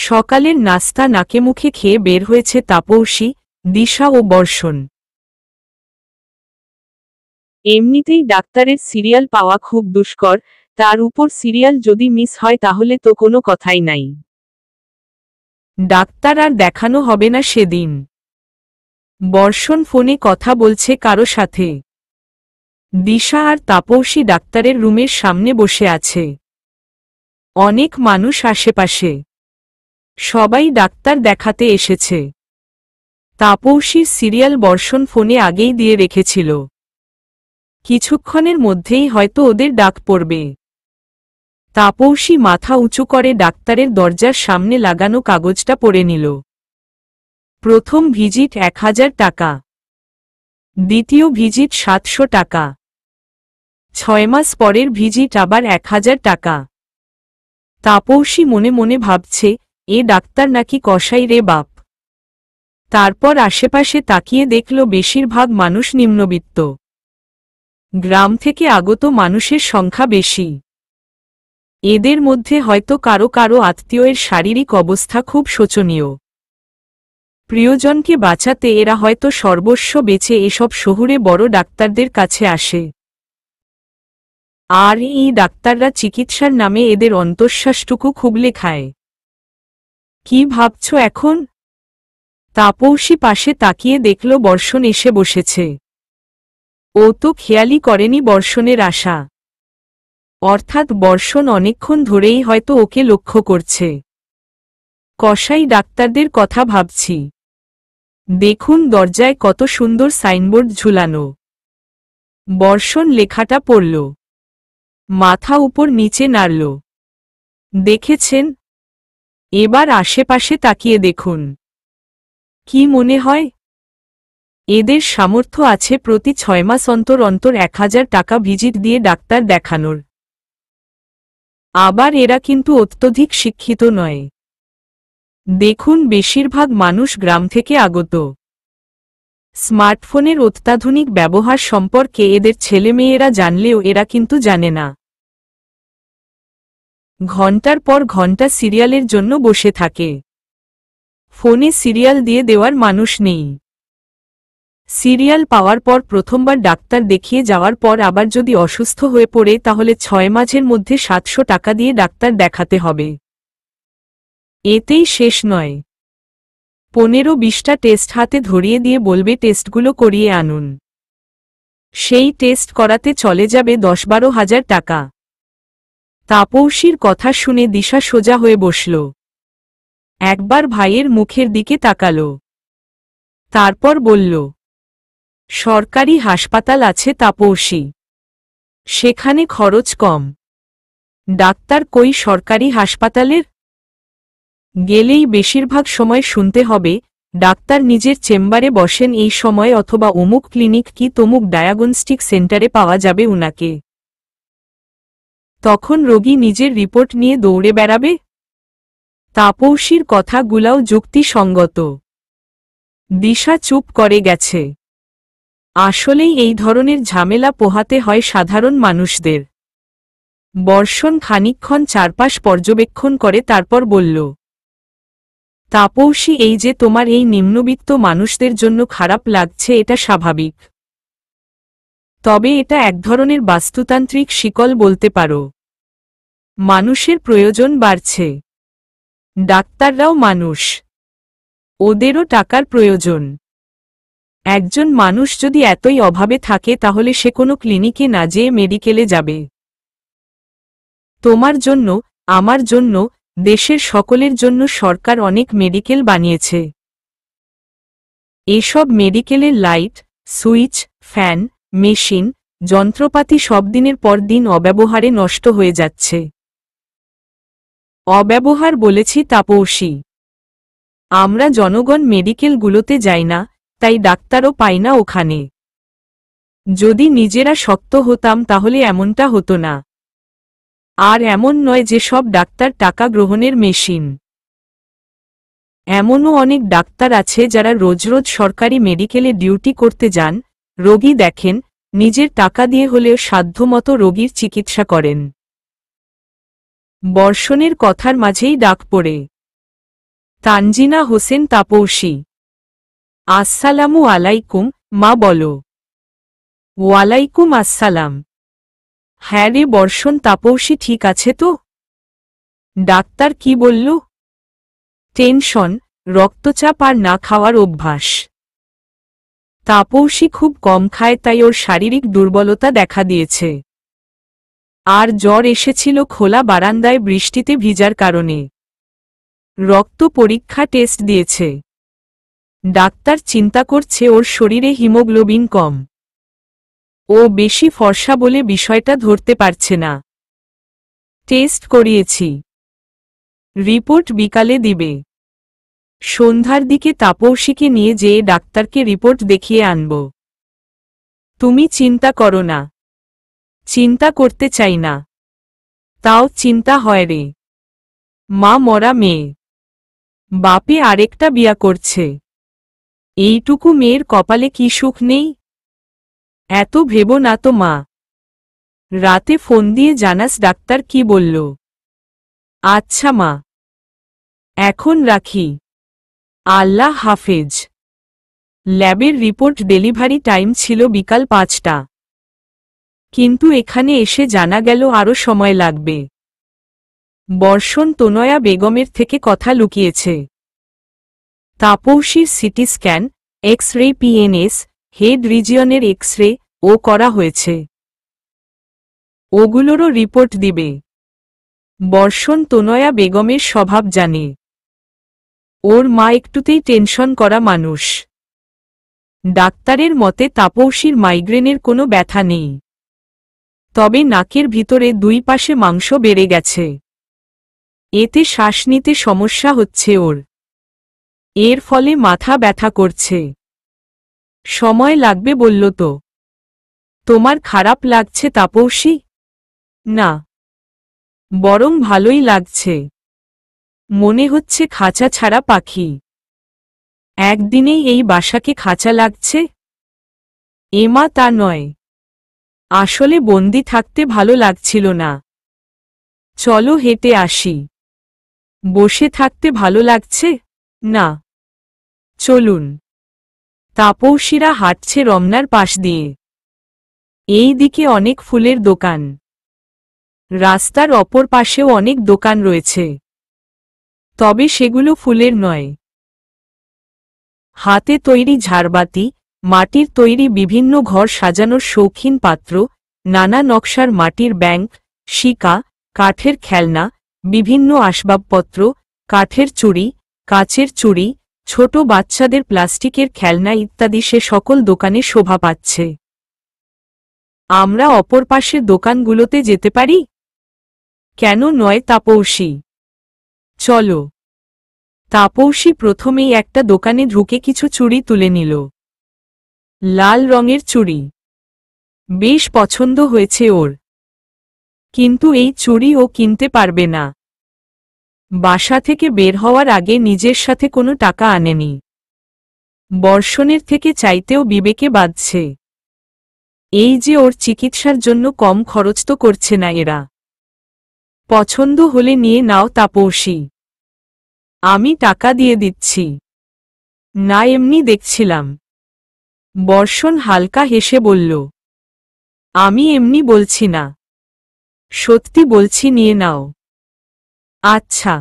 সকালের নাস্তা নাকেমুখে খেয়ে বের হয়েছে তাপসী, দিশা ও বর্ষণ। এমনিতেই ডাক্তারের সিরিয়াল পাওয়া খুব দুষ্কর, তার উপর সিরিয়াল যদি মিস হয় তাহলে তো কোনো কথাই নাই। ডাক্তার আর দেখানো হবে না সেদিন। বর্ষণ ফোনে কথা বলছে কারো সাথে। দিশা আর তাপসী ডাক্তারের রুমের সামনে বসে আছে। অনেক মানুষ আশেপাশে। সবাই ডাক্তার দেখাতে এসেছে। তাপসীর সিরিয়াল বর্ষণ ফোনে আগেই দিয়ে রেখেছিল। কিছুক্ষণের মধ্যেই হয়তো ওদের ডাক পড়বে। তাপসী মাথা উঁচু করে ডাক্তারের দরজার সামনে লাগানো কাগজটা পড়ে নিল। প্রথম ভিজিট 1000 টাকা, দ্বিতীয় ভিজিট 700 টাকা, 6 মাস পরের ভিজিট আবার 1000 টাকা। তাপসী মনে মনে ভাবছে, এ ডাক্তার নাকি কসাই রে বাপ। তারপর আশেপাশে তাকিয়ে দেখল বেশিরভাগ মানুষ নিম্নবিত্ত। গ্রাম থেকে আগত মানুষের সংখ্যা বেশি। এদের মধ্যে হয়তো কারো কারো আত্মীয়ের শারীরিক অবস্থা খুব শোচনীয়। প্রিয়জনকে বাঁচাতে এরা হয়তো সর্বস্ব বেচে এসব শহুরে বড় ডাক্তারদের কাছে আসে। আর এই ডাক্তাররা চিকিৎসার নামে এদের অন্তঃশ্বাসটুকু খুবলে খায়। কি ভাবছ এখন? তাপসী পাশে তাকিয়ে দেখল বর্ষণ এসে বসেছে। ও তো খেয়ালই করেনি বর্ষণের আশা। অর্থাৎ বর্ষণ অনেকক্ষণ ধরেই হয়তো ওকে লক্ষ্য করছে। কসাই ডাক্তারদের কথা ভাবছি। দেখুন দরজায় কত সুন্দর সাইনবোর্ড ঝুলানো। বর্ষণ লেখাটা পড়ল। মাথা উপর নিচে নাড়ল। দেখেছেন? এবার আশেপাশে তাকিয়ে দেখুন। কি মনে হয়? এদের সামর্থ্য আছে প্রতি 6 মাস অন্তর অন্তর 1000 টাকা ভিজিট দিয়ে ডাক্তার দেখানোর। আবার এরা কিন্তু অত্যধিক শিক্ষিত নয়। দেখুন বেশিরভাগ মানুষ গ্রাম থেকে আগত। স্মার্টফোনের অত্যাধুনিক ব্যবহার সম্পর্কে এদের ছেলেমেয়েরা জানলেও এরা কিন্তু জানে না। ঘন্টার পর ঘন্টা সিরিয়ালের জন্য বসে থাকে। ফোনে সিরিয়াল দিয়ে দেওয়ার মানুষ নেই। সিরিয়াল পাওয়ার পর প্রথমবার ডাক্তার দেখিয়ে যাওয়ার পর আবার যদি অসুস্থ হয়ে পড়ে তাহলে 6 মাসের মধ্যে 700 টাকা দিয়ে ডাক্তার দেখাতে হবে। এতেই শেষ নয়। 15-20টা টেস্ট হাতে ধরিয়ে দিয়ে বলবে টেস্টগুলো করিয়ে আনুন। সেই টেস্ট করাতে চলে যাবে 10-12 হাজার টাকা। তাপসীর কথা শুনে দিশা সোজা হয়ে বসল। একবার ভাইয়ের মুখের দিকে তাকাল। তারপর বলল, সরকারি হাসপাতাল আছে তাপসী। সেখানে খরচ কম। ডাক্তার কই সরকারি হাসপাতালের? গেলেই বেশিরভাগ সময় শুনতে হবে, ডাক্তার নিজের চেম্বারে বসেন এই সময় অথবা অমুক ক্লিনিক কি তমুক ডায়াগনস্টিক সেন্টারে পাওয়া যাবে উনাকে। তখন রোগী নিজের রিপোর্ট নিয়ে দৌড়ে বেড়াবে। তাপসীর কথাগুলাও যুক্তিসঙ্গত। দিশা চুপ করে গেছে। আসলেই এই ধরনের ঝামেলা পোহাতে হয় সাধারণ মানুষদের। বর্ষণ খানিকক্ষণ চারপাশ পর্যবেক্ষণ করে তারপর বলল, তাপসী এই যে তোমার এই নিম্নবিত্ত মানুষদের জন্য খারাপ লাগছে এটা স্বাভাবিক। তবে এটা এক ধরনের বাস্তুতান্ত্রিক শিকল বলতে পারো। মানুষের প্রয়োজন বাড়ছে। ডাক্তাররাও মানুষ। ওদেরও টাকার প্রয়োজন। একজন মানুষ যদি এতই অভাবে থাকে তাহলে সে কোনো ক্লিনিকে না যেয়ে মেডিকেলে যাবে। তোমার জন্য, আমার জন্য, দেশের সকলের জন্য সরকার অনেক মেডিকেল বানিয়েছে। এসব মেডিকেলের লাইট, সুইচ, ফ্যান, মেশিন, যন্ত্রপাতি সব দিনের পর দিন অব্যবহারে নষ্ট হয়ে যাচ্ছে। অব্যবহার বলেছি তাপসী। আমরা জনগণ মেডিকেলগুলোতে যাই না, তাই ডাক্তারও পাই না ওখানে। যদি নিজেরা শক্ত হতাম তাহলে এমনটা হতো না। আর এমন নয় যে সব ডাক্তার টাকা গ্রহণের মেশিন। এমনও অনেক ডাক্তার আছে যারা রোজ রোজ সরকারি মেডিকেলে ডিউটি করতে যান, রোগী দেখেন, নিজের টাকা দিয়ে হলেও সাধ্যমতো রোগীর চিকিৎসা করেন। বর্ষণের কথার মাঝেই ডাক পড়ে। তানজিনা হোসেন তাপসী। আসসালামু আলাইকুম মা বলো। ওয়ালাইকুম আসসালাম। হ্যাঁ রে বর্ষণ, তাপসী ঠিক আছে তো? ডাক্তার কি বলল? টেনশন, রক্তচাপ আর না খাওয়ার অভ্যাস। তাপসী খুব কম খায়, তাই ওর শারীরিক দুর্বলতা দেখা দিয়েছে। আর জ্বর এসেছিল খোলা বারান্দায় বৃষ্টিতে ভিজার কারণে। রক্ত পরীক্ষা টেস্ট দিয়েছে। ডাক্তার চিন্তা করছে ওর শরীরে হিমোগ্লোবিন কম। ও বেশি ফর্সা বলে বিষয়টা ধরতে পারছে না। টেস্ট করিয়েছি, রিপোর্ট বিকালে দিবে। সন্ধ্যার দিকে তাপসীকে নিয়ে যেয়ে ডাক্তারকে রিপোর্ট দেখিয়ে আনব। তুমি চিন্তা করো না। চিন্তা করতে চাই না, তাও চিন্তা হয় রে। মা মরা মেয়ে, বাপে আরেকটা বিয়া করছে। এইটুকু মেয়ের কপালে কি সুখ নেই? এত ভেবো না তো মা। রাতে ফোন দিয়ে জানাস ডাক্তার কি বলল। আচ্ছা মা, এখন রাখি। আল্লাহ হাফেজ। ল্যাবের রিপোর্ট ডেলিভারি টাইম ছিল বিকাল 5টা, কিন্তু এখানে এসে জানা গেল আরও সময় লাগবে। বর্ষণ তনয়া বেগমের থেকে কথা লুকিয়েছে। তাপসীর CT scan, X ray, PNS, head রিজিয়নের এক্স রে ও করা হয়েছে। ওগুলোরও রিপোর্ট দিবে। বর্ষণ তনয়া বেগমের স্বভাব জানে। ওর মা একটুতেই টেনশন করা মানুষ। ডাক্তারের মতে তাপসীর মাইগ্রেনের কোনো ব্যথা নেই, তবে নাকের ভিতরে 2 পাশে মাংস বেড়ে গেছে। এতে শ্বাস নিতে সমস্যা হচ্ছে ওর। এর ফলে মাথা ব্যথা করছে। সময় লাগবে বলল তো। তোমার খারাপ লাগছে তাপসী? না, বরং ভালোই লাগছে। মনে হচ্ছে খাঁচা ছাড়া পাখি। একদিনেই এই বাসাকে খাঁচা লাগছে? এমা তা নয়, আসলে বন্দি থাকতে ভালো লাগছিল না। চলো হেঁটে আসি। বসে থাকতে ভালো লাগছে না, চলুন। তাপসীরা হাঁটছে রমনার পাশ দিয়ে। এই দিকে অনেক ফুলের দোকান। রাস্তার অপর পাশেও অনেক দোকান রয়েছে, তবে সেগুলো ফুলের নয়। হাতে তৈরি ঝাড়বাতি, মাটির তৈরি বিভিন্ন ঘর সাজানোর শৌখিন পাত্র, নানা নকশার মাটির ব্যাংক, শিকা, কাঠের খেলনা, বিভিন্ন আসবাবপত্র, কাঠের চুড়ি, কাচের চুড়ি, ছোট বাচ্চাদের প্লাস্টিকের খেলনা ইত্যাদি সে সকল দোকানে শোভা পাচ্ছে। আমরা অপর পাশের দোকানগুলোতে যেতে পারি? কেন নয় তাপসী, চলো। তাপসী প্রথমেই একটা দোকানে ঢুকে কিছু চুড়ি তুলে নিল। লাল রঙের চুড়ি বেশ পছন্দ হয়েছে ওর, কিন্তু এই চুড়ি ও কিনতে পারবে না। বাসা থেকে বের হওয়ার আগে নিজের সাথে কোনো টাকা আনেনি। বর্ষণের থেকে চাইতেও বিবেকে বাধছে। এই যে ওর চিকিৎসার জন্য কম খরচ তো করছে না এরা। পছন্দ হলে নিয়ে নাও তাপসী, আমি টাকা দিয়ে দিচ্ছি। না, এমনি দেখছিলাম। বর্ষণ হালকা হেসে বলল, আমি এমনি বলছি না, সত্যি বলছি, নিয়ে নাও। আচ্ছা।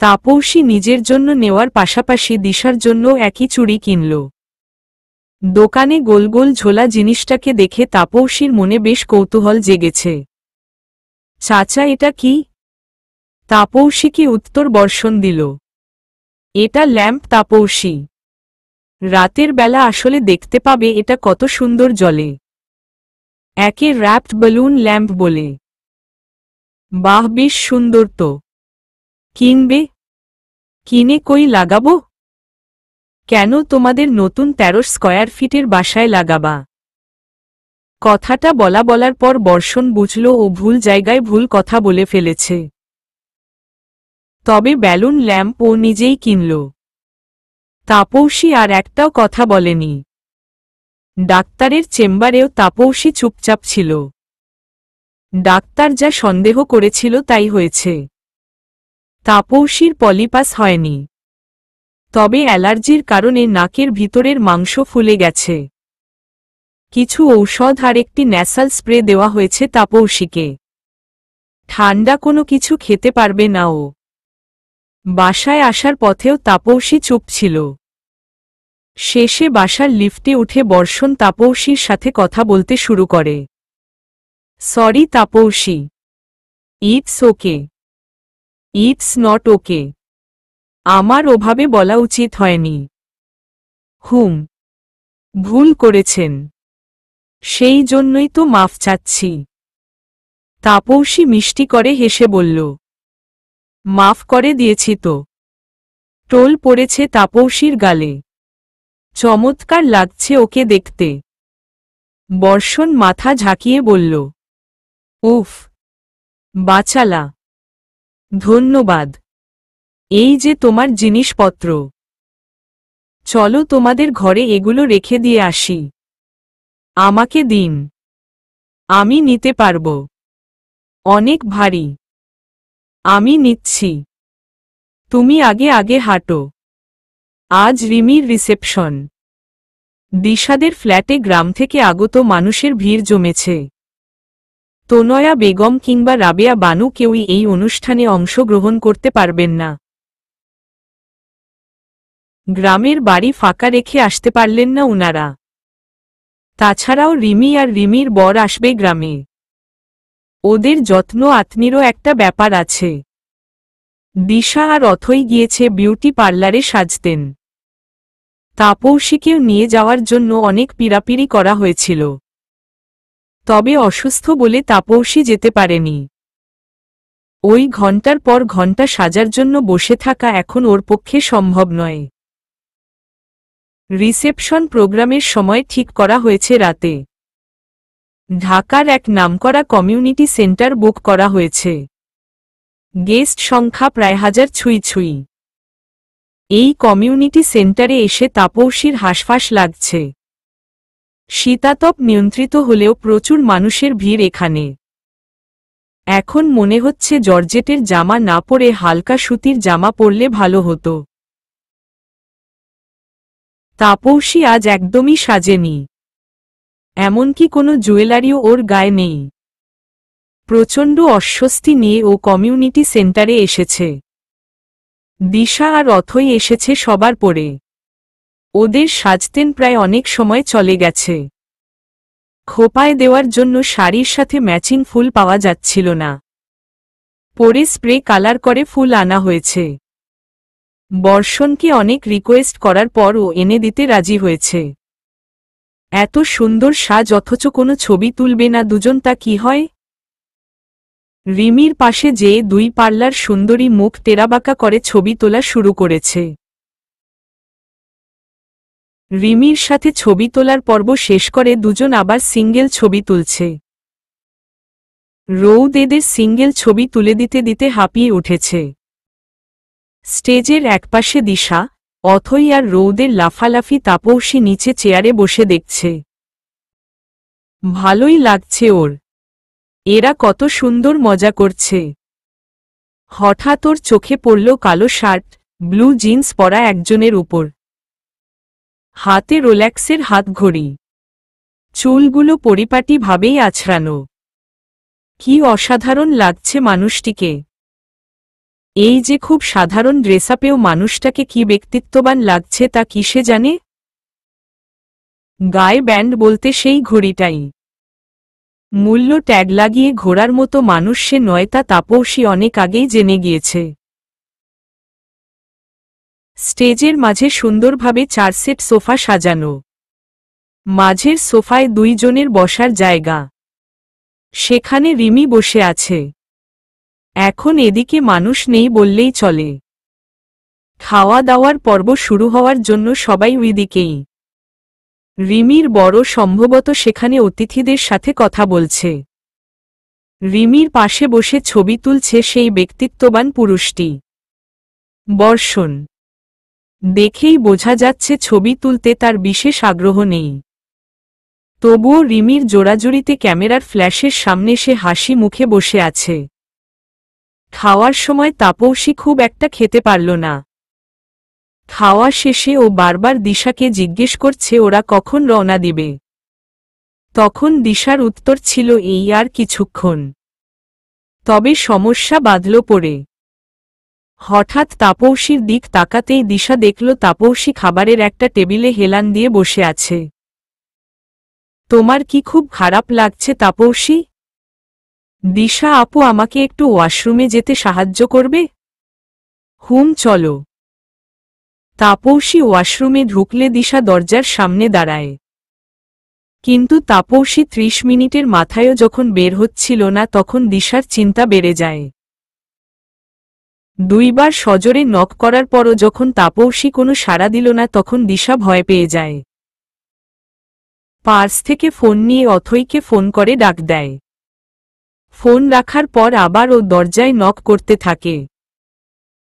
তাপসী নিজের জন্য নেওয়ার পাশাপাশি দিশার জন্য একই চুড়ি কিনল। দোকানে গোল গোল ঝোলা জিনিসটাকে দেখে তাপসীর মনে বেশ কৌতূহল জেগেছে। চাচা এটা কি? তাপসীকে উত্তর বর্ষণ দিল, এটা ল্যাম্প তাপসী। রাতের বেলা আসলে দেখতে পাবে এটা কত সুন্দর জ্বলে। একে র্যাপড বেলুন ল্যাম্প বলে। বাহ, বেশ সুন্দর তো। কিনবে? কিনে কই লাগাবো? কেন, তোমাদের নতুন 13 স্কয়ার ফিটের বাসায় লাগাবা? কথাটা বলার পর বর্ষণ বুঝল ও ভুল জায়গায় ভুল কথা বলে ফেলেছে। তবে বেলুন ল্যাম্প ও নিজেই কিনল। তাপসী আর একটাও কথা বলেনি। ডাক্তারের চেম্বারেও তাপসী চুপচাপ ছিল। ডাক্তার যা সন্দেহ করেছিল তাই হয়েছে। তাপসীর পলিপাস হয়নি, তবে অ্যালার্জির কারণে নাকের ভিতরের মাংস ফুলে গেছে। কিছু ঔষধ আর একটি ন্যাসাল স্প্রে দেওয়া হয়েছে তাপসীকে। ঠান্ডা কোনো কিছু খেতে পারবে না ও। বাসায় আসার পথেও তাপসী চুপ ছিল। শেষে বাসার লিফটে উঠে বর্ষণ তাপসীর সাথে কথা বলতে শুরু করে। Sorry Taposhi, it's okay, it's not okay, আমার ওভাবে বলা উচিত হয়নি। ভুল করেছেন, সেই জন্যই তো মাফ চাচ্ছি। তাপসী মিষ্টি করে হেসে বলল, মাফ করে দিয়েছি তো। টোল পড়েছে তাপসীর গালে। চমৎকার লাগছে ওকে দেখতে। বর্ষণ মাথা ঝাঁকিয়ে বলল, উফ, বাচালা, ধন্যবাদ। এই যে তোমার জিনিসপত্র, চলো তোমাদের ঘরে এগুলো রেখে দিয়ে আসি। আমাকে দিন, আমি নিতে পারব। অনেক ভারী। আমি নিচ্ছি, তুমি আগে আগে হাঁটো। আজ রিমির রিসেপশন। দিশাদের ফ্ল্যাটে গ্রাম থেকে আগত মানুষের ভিড় জমেছে। তনয়া বেগম কিংবা রাবেয়া বানু কেউই এই অনুষ্ঠানে অংশগ্রহণ করতে পারবেন না। গ্রামের বাড়ি ফাঁকা রেখে আসতে পারলেন না উনারা। তাছাড়াও রিমি আর রিমির বর আসবে গ্রামে। ওদের যত্ন আত্মীরও একটা ব্যাপার আছে। দিশা আর অথই গিয়েছে বিউটি পার্লারে সাজতেন। তাপসীকেও নিয়ে যাওয়ার জন্য অনেক পীড়াপিড়ি করা হয়েছিল, তবে অসুস্থ বলে তাপসী যেতে পারেনি। ওই ঘন্টার পর ঘন্টা সাজার জন্য বসে থাকা এখন ওর পক্ষে সম্ভব নয়। রিসেপশন প্রোগ্রামের সময় ঠিক করা হয়েছে রাতে। ঢাকার এক নামকরা কমিউনিটি সেন্টার বুক করা হয়েছে। গেস্ট সংখ্যা প্রায় 1000 ছুঁই ছুঁই। এই কমিউনিটি সেন্টারে এসে তাপসীর হাঁসফাঁস লাগছে। শীতাতপ নিয়ন্ত্রিত হলেও প্রচুর মানুষের ভিড় এখানে। এখন মনে হচ্ছে জর্জেটের জামা না পরে হালকা সুতির জামা পরলে ভালো হতো। তাপসী আজ একদমই সাজেনি। এমনকি কোনো জুয়েলারিও ওর গায়ে নেই। প্রচণ্ড অস্বস্তি নিয়ে ও কমিউনিটি সেন্টারে এসেছে। দিশা আর অথই এসেছে সবার পরে। ওদের সাজতেন প্রায় অনেক সময় চলে গেছে। খোপায় দেওয়ার জন্য শাড়ির সাথে ম্যাচিং ফুল পাওয়া যাচ্ছিল না। পরে স্প্রে কালার করে ফুল আনা হয়েছে। বর্ষণকে অনেক রিকোয়েস্ট করার পর ও এনে দিতে রাজি হয়েছে। এত সুন্দর সাজ অথচ কোনো ছবি তুলবে না দুজন, তা কি হয়? রিমির পাশে যেয়ে দুই পার্লার সুন্দরী মুখ টেরাবাঁকা করে ছবি তোলা শুরু করেছে। রিমির সাথে ছবি তোলার পর্ব শেষ করে দুজন আবার সিঙ্গেল ছবি তুলছে। রৌদ এদের সিঙ্গেল ছবি তুলে দিতে দিতে হাঁপিয়ে উঠেছে। স্টেজের একপাশে দিশা, অথই আর রৌদের লাফালাফি তাপসী নিচে চেয়ারে বসে দেখছে। ভালোই লাগছে ওর। এরা কত সুন্দর মজা করছে। হঠাৎ ওর চোখে পড়ল কালো শার্ট, ব্লু জিন্স পরা একজনের উপর। হাতে রোল্যাক্সের হাতঘড়ি। চুলগুলো পরিপাটিভাবেই আছড়ানো। কি অসাধারণ লাগছে মানুষটিকে। এই যে খুব সাধারণ ড্রেসআপেও মানুষটাকে কি ব্যক্তিত্ববান লাগছে তা কি সে জানে? গায়ে ব্যান্ড বলতে সেই ঘড়িটাই। মূল্য ট্যাগ লাগিয়ে ঘোরার মতো মানুষ সে নয়, তা তাপসী অনেক আগেই জেনে গিয়েছে। স্টেজের মাঝে সুন্দরভাবে 4 সেট সোফা সাজানো। মাঝের সোফায় 2 জনের বসার জায়গা। সেখানে রিমি বসে আছে। এখন এদিকে মানুষ নেই বললেই চলে। খাওয়া দাওয়ার পর্ব শুরু হওয়ার জন্য সবাই ওইদিকেই। রিমির বড় সম্ভবত সেখানে অতিথিদের সাথে কথা বলছে। রিমির পাশে বসে ছবি তুলছে সেই ব্যক্তিত্ববান পুরুষটি। বর্ষণ। দেখেই বোঝা যাচ্ছে ছবি তুলতে তার বিশেষ আগ্রহ নেই। তবুও রিমির জোড়াজুড়িতে ক্যামেরার ফ্ল্যাশের সামনে সে হাসি মুখে বসে আছে। খাওয়ার সময় তাপসী খুব একটা খেতে পারল না। খাওয়া শেষে ও বারবার দিশাকে জিজ্ঞেস করছে ওরা কখন রওনা দিবে। তখন দিশার উত্তর ছিল এই আর কিছুক্ষণ। তবে সমস্যা বাঁধল পড়ে। হঠাৎ তাপসীর দিক তাকাতেই দিশা দেখল তাপসী খাবারের একটা টেবিলে হেলান দিয়ে বসে আছে। তোমার কি খুব খারাপ লাগছে তাপসী? দিশা আপু আমাকে একটু ওয়াশরুমে যেতে সাহায্য করবে? চলো। তাপসী ওয়াশরুমে ঢুকলে দিশা দরজার সামনে দাঁড়ায়। কিন্তু তাপসী ৩০ মিনিটের মাথায়ও যখন বের হচ্ছিল না তখন দিশার চিন্তা বেড়ে যায়। ২ বার সজোরে নক করার পরও যখন তাপসী কোনো সাড়া দিল না তখন দিশা ভয় পেয়ে যায়। পার্স থেকে ফোন নিয়ে অথৈকে ফোন করে ডাক দেয়। ফোন রাখার পর আবার ও দরজায় নক করতে থাকে।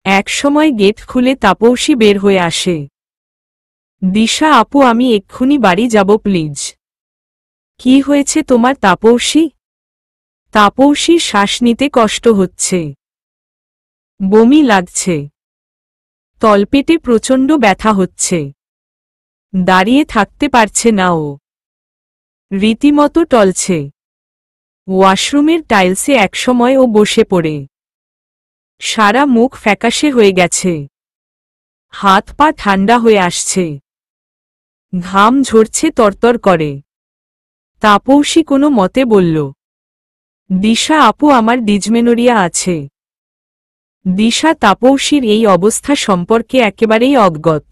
একসময় গেট খুলে তাপসী বের হয়ে আসে। দিশা আপু আমি এক্ষুনি বাড়ি যাব প্লিজ। কি হয়েছে তোমার তাপসী? তাপসীর শ্বাস নিতে কষ্ট হচ্ছে। বমি লাগছে। তলপেটে প্রচণ্ড ব্যথা হচ্ছে। দাঁড়িয়ে থাকতে পারছে না ও। রীতিমতো টলছে। ওয়াশরুমের টাইলসে একসময় ও বসে পড়ে। সারা মুখ ফ্যাকাশে হয়ে গেছে। হাত পা ঠান্ডা হয়ে আসছে। ঘাম ঝরছে তরতর করে। তাপসী কোনো মতে বলল, দিশা আপু আমার ডিজমেনোরিয়া আছে। দিশা তাপসীর এই অবস্থা সম্পর্কে একেবারেই অজ্ঞাত।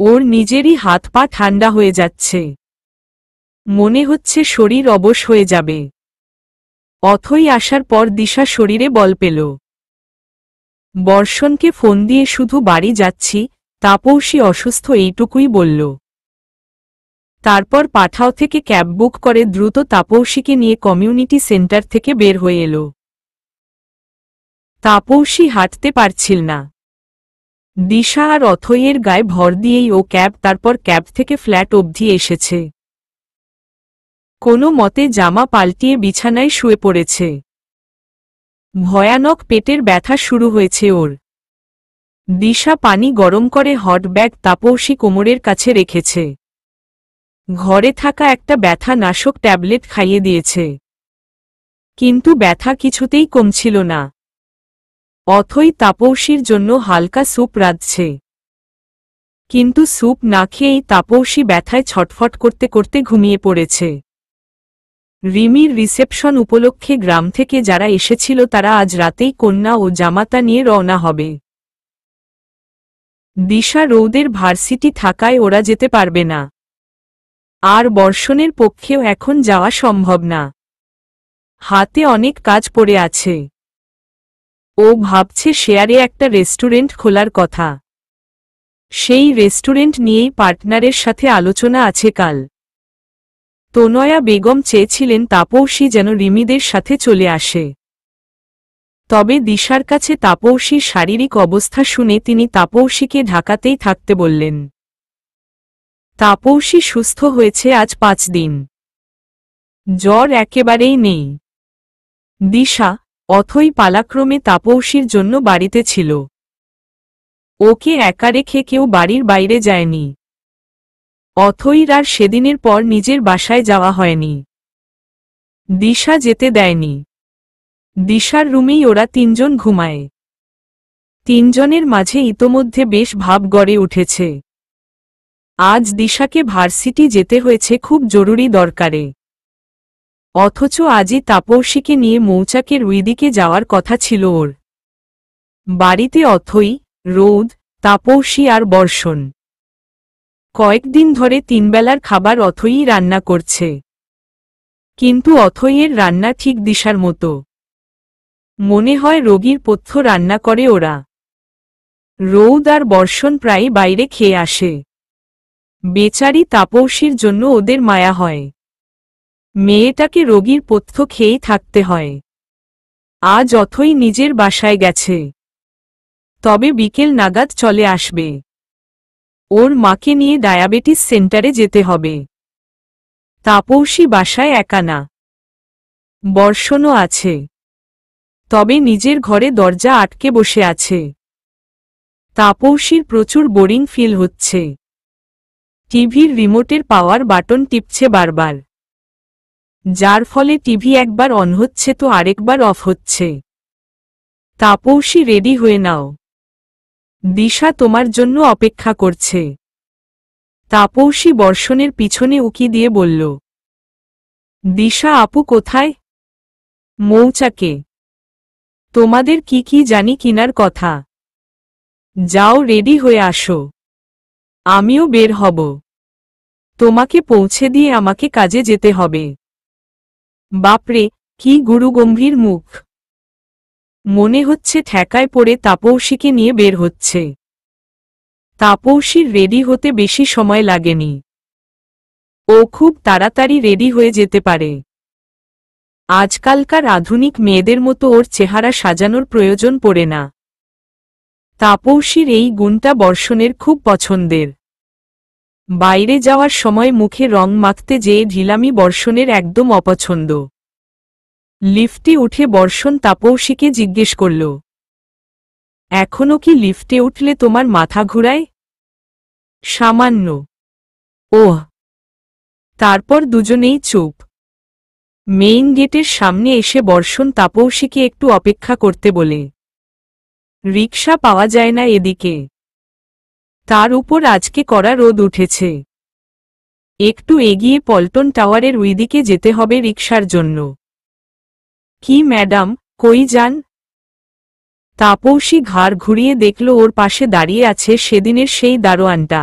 ওর নিজেরই হাত পা ঠান্ডা হয়ে যাচ্ছে। মনে হচ্ছে শরীর অবশ হয়ে যাবে। অথৈ আসার পর দিশা শরীরে বল পেল। বর্ষণকে ফোন দিয়ে শুধু বাড়ি যাচ্ছি, তাপসী অসুস্থ এইটুকুই বলল। তারপর পাঠাও থেকে ক্যাব বুক করে দ্রুত তাপসীকে নিয়ে কমিউনিটি সেন্টার থেকে বের হয়ে এলো। তাপসী হাঁটতে পারছিল না। দিশা আর অথৈয়ের গায়ে ভর দিয়েই ও তারপর ক্যাব থেকে ফ্ল্যাট অবধি এসেছে। কোনো মতে জামা পাল্টিয়ে বিছানায় শুয়ে পড়েছে। ভয়ানক পেটের ব্যথা শুরু হয়েছে ওর। দিশা পানি গরম করে হট ব্যাগ তাপসী কোমরের কাছে রেখেছে। ঘরে থাকা একটা ব্যথা নাশক ট্যাবলেট খাইয়ে দিয়েছে। কিন্তু ব্যথা কিছুতেই কমছিল না। অথৈ তাপসীর জন্য হালকা স্যুপ রাঁধছে। কিন্তু স্যুপ না খেয়েই তাপসী ব্যথায় ছটফট করতে করতে ঘুমিয়ে পড়েছে। রিমির রিসেপশন উপলক্ষে গ্রাম থেকে যারা এসেছিল তারা আজ রাতেই কন্যা ও জামাতা নিয়ে রওনা হবে। দিশা রৌদের ভার্সিটি থাকায় ওরা যেতে পারবে না। আর বর্ষণের পক্ষেও এখন যাওয়া সম্ভব না। হাতে অনেক কাজ পড়ে আছে। ও ভাবছে শেয়ারে একটা রেস্টুরেন্ট খোলার কথা। সেই রেস্টুরেন্ট নিয়েই পার্টনারের সাথে আলোচনা আছে কাল। তনয়া বেগম চেয়েছিলেন তাপসী যেন রিমিদের সাথে চলে আসে। তবে দিশার কাছে তাপসীর শারীরিক অবস্থা শুনে তিনি তাপসীকে ঢাকাতেই থাকতে বললেন। তাপসী সুস্থ হয়েছে আজ ৫ দিন। জ্বর একেবারেই নেই। দিশা, অথৈ পালাক্রমে তাপসীর জন্য বাড়িতে ছিল। ওকে একা রেখে কেউ বাড়ির বাইরে যায়নি। অথৈর আর সেদিনের পর নিজের বাসায় যাওয়া হয়নি। দিশা যেতে দেয়নি। দিশার রুমেই ওরা ৩ জন ঘুমায়। ৩ জনের মাঝে ইতোমধ্যে বেশ ভাব গড়ে উঠেছে। আজ দিশাকে ভার্সিটি যেতে হয়েছে খুব জরুরি দরকারে। অথচ আজই তাপসীকে নিয়ে মৌচাকের ওইদিকে যাওয়ার কথা ছিল ওর। বাড়িতে অথৈ, রৌদ, তাপসী আর বর্ষণ। কয়েকদিন ধরে ৩ বেলার খাবার অথৈই রান্না করছে। কিন্তু অথৈয়ের রান্না ঠিক দিশার মতো। মনে হয় রোগীর পথ্য রান্না করে ওরা। রৌদ আর বর্ষণ প্রায় বাইরে খেয়ে আসে। বেচারি তাপসীর জন্য ওদের মায়া হয়। মেয়েটাকে রোগীর পথ্য খেয়েই থাকতে হয়। আজ অথৈ নিজের বাসায় গেছে। তবে বিকেল নাগাদ চলে আসবে। ওর মাকে নিয়ে ডায়াবেটিস সেন্টারে যেতে হবে। তাপসী বাসায় একা না, বর্ষণও আছে। তবে নিজের ঘরে দরজা আটকে বসে আছে। তাপসীর প্রচুর বোরিং ফিল হচ্ছে। টিভির রিমোটের পাওয়ার বাটন টিপছে বারবার, যার ফলে টিভি একবার অন হচ্ছে তো আরেকবার অফ হচ্ছে। তাপসী, রেডি হয়ে নাও, দিশা তোমার জন্য অপেক্ষা করছে। তাপসী বর্ষণের পিছনে উকি দিয়ে বলল, দিশা আপু কোথায়? মৌচাকে। তোমাদের কি কি জানি কিনার কথা। যাও, রেডি হয়ে আসো, আমিও বের হব। তোমাকে পৌঁছে দিয়ে আমাকে কাজে যেতে হবে। বাপরে, কি গুরুগম্ভীর মুখ। মনে হচ্ছে ঠেকায় পড়ে তাপসীকে নিয়ে বের হচ্ছে। তাপসীর রেডি হতে বেশি সময় লাগেনি। ও খুব তাড়াতাড়ি রেডি হয়ে যেতে পারে। আজকালকার আধুনিক মেয়েদের মতো ওর চেহারা সাজানোর প্রয়োজন পড়ে না। তাপসীর এই গুণটা বর্ষণের খুব পছন্দের। বাইরে যাওয়ার সময় মুখে রং মাখতে যেয়ে ঢিলামি বর্ষণের একদম অপছন্দ। লিফটে উঠে বর্ষণ তাপসীকে জিজ্ঞেস করল, এখনো কি লিফটে উঠলে তোমার মাথা ঘুরায়? সামান্য। ওহ। তারপর দুজনেই চুপ। মেইন গেটের সামনে এসে বর্ষণ তাপসীকে একটু অপেক্ষা করতে বলে, রিকশা পাওয়া যায় না এদিকে, তার উপর আজকে কড়া রোদ উঠেছে। একটু এগিয়ে পল্টন টাওয়ারের ওইদিকে যেতে হবে রিকশার জন্য। কি ম্যাডাম, কই যান? তাপসী ঘাড় ঘুরিয়ে দেখল ওর পাশে দাঁড়িয়ে আছে সেদিনের সেই দারোয়ানটা।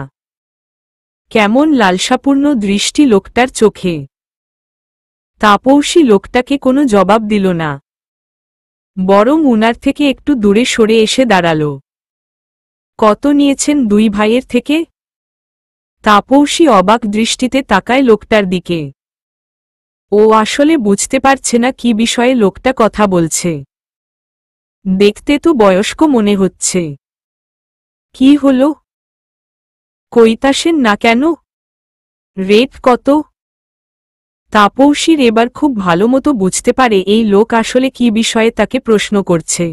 কেমন লালসাপূর্ণ দৃষ্টি লোকটার চোখে। তাপসী লোকটাকে কোনো জবাব দিল না, বরং উনার থেকে একটু দূরে সরে এসে দাঁড়াল। কত নিয়েছেন দুই ভাইয়ের থেকে? তাপসী অবাক দৃষ্টিতে তাকায় লোকটার দিকে। ও আসলে বুঝতে পারছে না কি বিষয়ে লোকটা কথা বলছে। দেখতে তো বয়স্ক মনে হচ্ছে। কি হলো? কইতাসেন না কেন? রেট কত? তাপসীর এবার খুব ভালোমতো বুঝতে পারে এই লোক আসলে কি বিষয়ে তাকে প্রশ্ন করছে।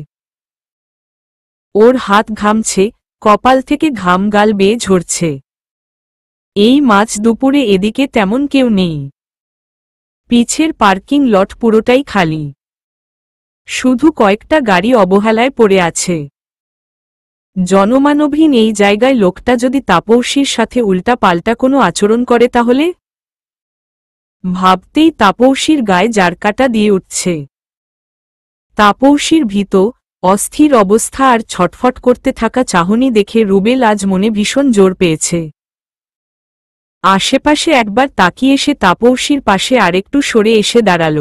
ওর হাত ঘামছে, কপাল থেকে ঘাম গাল বেয়ে ঝরছে। এই মাঝ দুপুরে এদিকে তেমন কেউ নেই। পিছের পার্কিং লট পুরোটাই খালি। শুধু কয়েকটা গাড়ি অবহেলায় পড়ে আছে। জনমানবহীন এই জায়গায় লোকটা যদি তাপসীর সাথে উল্টা পাল্টা কোনো আচরণ করে তাহলে? ভাবতেই তাপসীর গায়ে জারকাটা দিয়ে উঠছে। তাপসীর ভীত, অস্থির অবস্থা আর ছটফট করতে থাকা চাহনি দেখে রুবেল আজ মনে ভীষণ জোর পেয়েছে। আশেপাশে একবার তাকিয়ে এসে তাপসীর পাশে আরেকটু সরে এসে দাঁড়াল।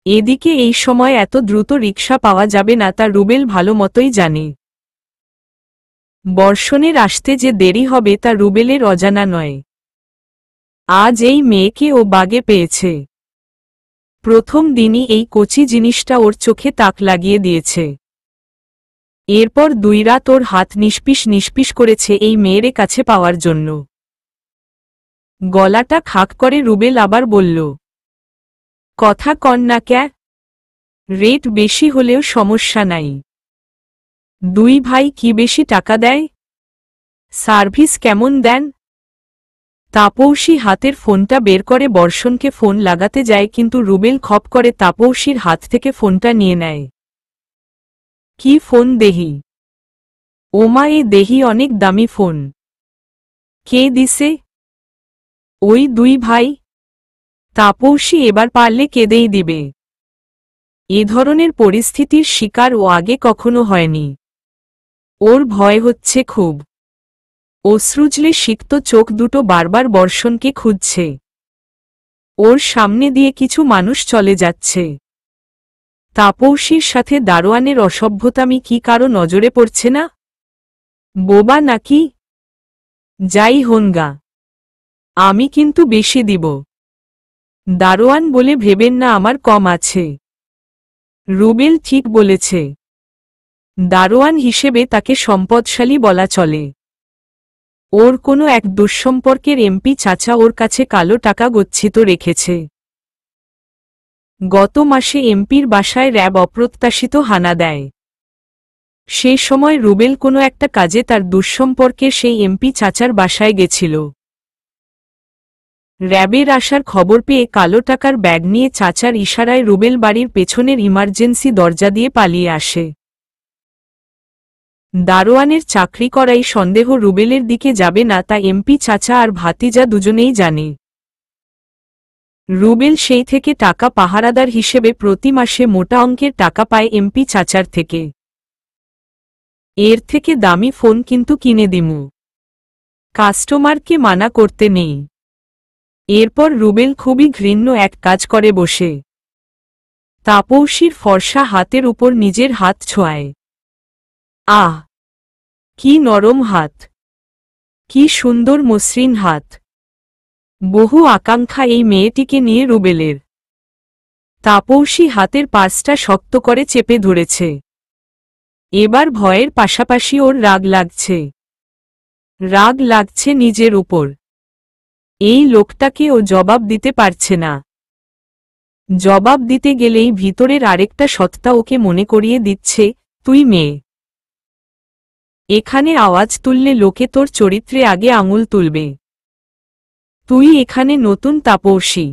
এদিকে এই সময় এত দ্রুত রিকশা পাওয়া যাবে না তা রুবেল ভালো মতোই জানে। বর্ষণের আসতে যে দেরি হবে তা রুবেলের অজানা নয়। আজ এই মেয়েকে ও বাগে পেয়েছে। প্রথম দিনই এই কচি জিনিসটা ওর চোখে তাক লাগিয়ে দিয়েছে। এরপর 2 রাত ওর হাত নিষ্পিস নিষ্পিস করেছে এই মেয়ের কাছে পাওয়ার জন্য। গলাটা খাক করে রুবেল আবার বলল, কথা কন না ক্যা? রেট বেশি হলেও সমস্যা নাই। 2 ভাই কি বেশি টাকা দেয়? সার্ভিস কেমন দেন? তাপসী হাতের ফোনটা বের করে বর্ষণকে ফোন লাগাতে যায়, কিন্তু রুবেল খপ করে তাপসীর হাত থেকে ফোনটা নিয়ে নেয়। কি ফোন দেহি? ওমা, এ দেহি অনেক দামি ফোন। কে দিছে? ওই 2 ভাই। তাপসী এবার পারলে কেঁদেই দিবে। এ ধরনের পরিস্থিতির শিকার ও আগে কখনো হয়নি। ওর ভয় হচ্ছে খুব। অশ্রুজলে সিক্ত চোখ দুটো বারবার বর্ষণকে খুঁজছে। ওর সামনে দিয়ে কিছু মানুষ চলে যাচ্ছে। তাপসীর সাথে দারোয়ানের অসভ্যতামি কি কারো নজরে পড়ছে না? বোবা নাকি? যাই হোনগা, আমি কিন্তু বেশি দিব। দারোয়ান বলে ভেবেন না আমার কম আছে। রুবেল ঠিক বলেছে। দারোয়ান হিসেবে তাকে সম্পদশালী বলা চলে। ওর কোনো এক দুঃসম্পর্কের এমপি চাচা ওর কাছে কালো টাকা গচ্ছিত রেখেছে। গত মাসে এমপির বাসায় র্যাব অপ্রত্যাশিত হানা দেয়। সেই সময় রুবেল কোনো একটা কাজে তার দুঃসম্পর্কে সেই এমপি চাচার বাসায় গেছিল। র্যাবের আসার খবর পেয়ে কালো টাকার ব্যাগ নিয়ে চাচার ইশারায় রুবেল বাড়ির পেছনের ইমার্জেন্সি দরজা দিয়ে পালিয়ে আসে। দারোয়ানের চাকরি করাই সন্দেহ রুবেলের দিকে যাবে না তা এমপি চাচা আর ভাতিজা দুজনেই জানে। রুবেল সেই থেকে টাকা পাহারাদার হিসেবে প্রতি মাসে মোটা অঙ্কের টাকা পায় এমপি চাচার থেকে। এর থেকে দামি ফোন কিন্তু কিনে দিমু, কাস্টমারকে মানা করতে নেই। এরপর রুবেল খুবই ঘৃণ্য এক কাজ করে বসে তাপসীর ফর্সা হাতের উপর নিজের হাত ছোঁয়ায়। আহ, কি নরম হাত, কি সুন্দর মসৃণ হাত। বহু আকাঙ্ক্ষা এই মেয়েটিকে নিয়ে রুবেলের। তাপসী হাতের পার্সটা শক্ত করে চেপে ধরেছে। এবার ভয়ের পাশাপাশি ওর রাগ লাগছে। রাগ লাগছে নিজের উপর। এই লোকটাকে ও জবাব দিতে পারছে না। জবাব দিতে গেলেই ভিতরের আরেকটা সত্তা ওকে মনে করিয়ে দিচ্ছে, তুই মেয়ে। এখানে আওয়াজ তুললে লোকে তোর চরিত্রে আগে আঙুল তুলবে। তুই এখানে নতুন তাপসী।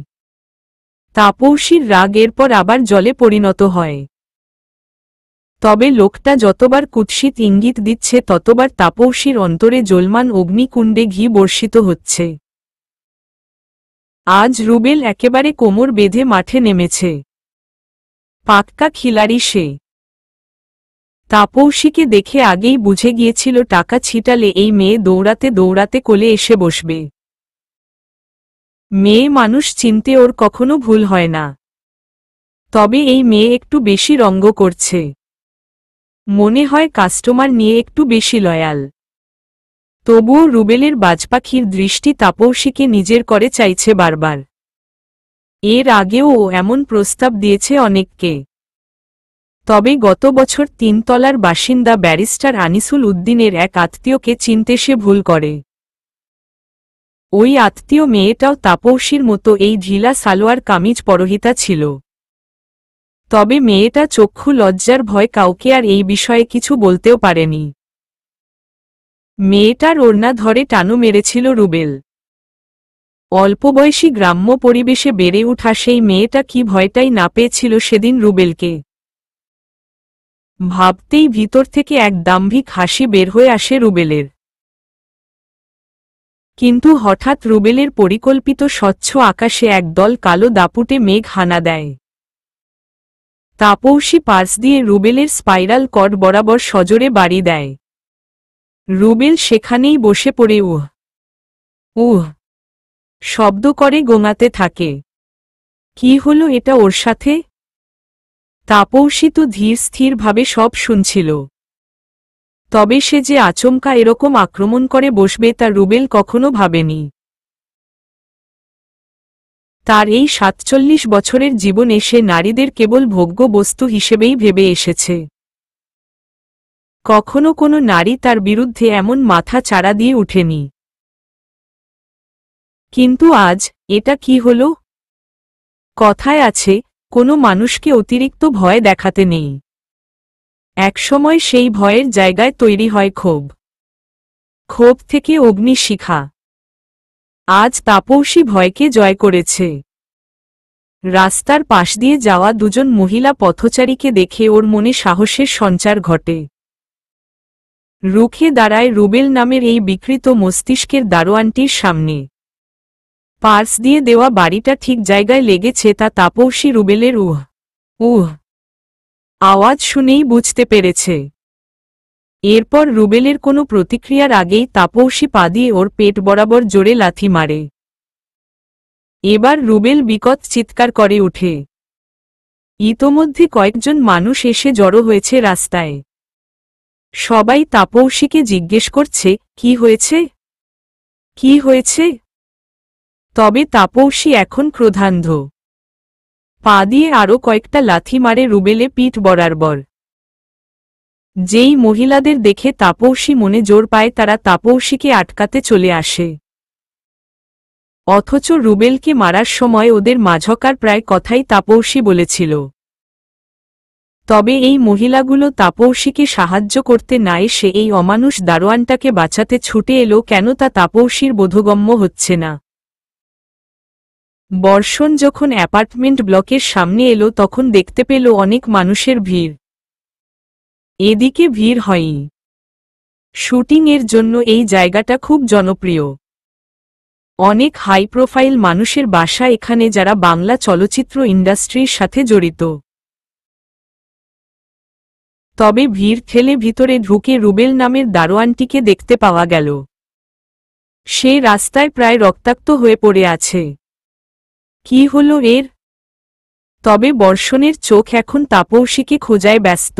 তাপসীর রাগ এরপর আবার জলে পরিণত হয়। তবে লোকটা যতবার কুৎসিত ইঙ্গিত দিচ্ছে ততবার তাপসীর অন্তরে জ্বলমান অগ্নিকুণ্ডে ঘি বর্ষিত হচ্ছে। আজ রুবেল একেবারে কোমর বেঁধে মাঠে নেমেছে। পাক্কা খিলাড়ি সে। তাপসীকে দেখে আগেই বুঝে গিয়েছিল টাকা ছিটালে এই মেয়ে দৌড়াতে দৌড়াতে কোলে এসে বসবে। মেয়ে মানুষ চিনতে ওর কখনো ভুল হয় না। তবে এই মেয়ে একটু বেশি রঙ্গ করছে। মনে হয় কাস্টমার নিয়ে একটু বেশি লয়াল। তবুও রুবেলের বাজপাখির দৃষ্টি তাপসীকে নিজের করে চাইছে বারবার। এর আগেও ও এমন প্রস্তাব দিয়েছে অনেককে। তবে গত বছর ৩ তলার বাসিন্দা ব্যারিস্টার আনিসুল উদ্দিনের এক আত্মীয়কে চিনতে সে ভুল করে। ওই আত্মীয় মেয়েটাও তাপসীর মতো এই ঢিলা সালোয়ার কামিজ পরহিতা ছিল। তবে মেয়েটা চক্ষু লজ্জার ভয় কাউকে আর এই বিষয়ে কিছু বলতেও পারেনি। মেয়েটার ওড়না ধরে টানো মেরেছিল রুবেল। অল্পবয়সী গ্রাম্য পরিবেশে বেড়ে ওঠা সেই মেয়েটা কি ভয়টাই না পেয়েছিল সেদিন রুবেলকে। ভাবতেই ভিতর থেকে এক দাম্ভিক হাসি বের হয়ে আসে রুবেলের। কিন্তু হঠাৎ রুবেলের পরিকল্পিত স্বচ্ছ আকাশে একদল কালো দাপুটে মেঘ হানা দেয়। তাপসী পার্স দিয়ে রুবেলের স্পাইরাল কর্ড বরাবর সজোরে বাড়ি দেয়। রুবেল সেখানেই বসে পড়ে উহ উহ শব্দ করে গোঙাতে থাকে। কি হলো এটা ওর সাথে? তাপসী তো ধীর স্থিরভাবে সব শুনছিল। তবে সে যে আচমকা এরকম আক্রমণ করে বসবে তা রুবেল কখনো ভাবেনি। তার এই ৪৭ বছরের জীবনে সে নারীদের কেবল ভোগ্য বস্তু হিসেবেই ভেবে এসেছে। কখনো কোনো নারী তার বিরুদ্ধে এমন মাথা চাড়া দিয়ে উঠেনি। কিন্তু আজ এটা কি হল? কথায় আছে, কোনো মানুষকে অতিরিক্ত ভয় দেখাতে নেই। একসময় সেই ভয়ের জায়গায় তৈরি হয় ক্ষোভ। ক্ষোভ থেকে অগ্নিশিখা। আজ তাপসী ভয়কে জয় করেছে। রাস্তার পাশ দিয়ে যাওয়া দুজন মহিলা পথচারীকে দেখে ওর মনে সাহসের সঞ্চার ঘটে। রুখে দাঁড়ায় রুবেল নামের এই বিকৃত মস্তিষ্কের দারোয়ানটির সামনে। পার্স দিয়ে দেওয়া বাড়িটা ঠিক জায়গায় লেগেছে তা তাপসী রুবেলের উহ উহ আওয়াজ শুনেই বুঝতে পেরেছে। এরপর রুবেলের কোনো প্রতিক্রিয়ার আগেই তাপসী পা দিয়ে ওর পেট বরাবর জোরে লাথি মারে। এবার রুবেল বিকট চিৎকার করে ওঠে। ইতোমধ্যে কয়েকজন মানুষ এসে জড়ো হয়েছে রাস্তায়। সবাই তাপসীকে জিজ্ঞেস করছে, কি হয়েছে, কি হয়েছে? তবে তাপসী এখন ক্রোধান্ধ। পা দিয়ে আরও কয়েকটা লাথি মারে রুবেলে পিঠ বরাবর। যেই মহিলাদের দেখে তাপসী মনে জোর পায় তারা তাপসীকে আটকাতে চলে আসে। অথচ রুবেলকে মারার সময় ওদের মাঝকার প্রায় কথাই তাপসী বলেছিল। তবে এই মহিলাগুলো তাপসীকে সাহায্য করতে না এসে এই অমানুষ দারোয়ানটাকে বাঁচাতে ছুটে এলো কেন তা তাপসীর বোধগম্য হচ্ছে না। বর্ষণ যখন অ্যাপার্টমেন্ট ব্লকের সামনে এলো তখন দেখতে পেল অনেক মানুষের ভিড়। এদিকে ভিড় হয়নি। শুটিংয়ের জন্য এই জায়গাটা খুব জনপ্রিয়। অনেক হাই প্রোফাইল মানুষের বাসা এখানে যারা বাংলা চলচ্চিত্র ইন্ডাস্ট্রির সাথে জড়িত। তবে ভিড় ঠেলে ভিতরে ঢুকে রুবেল নামের দারোয়ানটিকে দেখতে পাওয়া গেল। সে রাস্তায় প্রায় রক্তাক্ত হয়ে পড়ে আছে। কি হলো এর? তবে বর্ষণের চোখ এখন তাপসীকে খোঁজায় ব্যস্ত।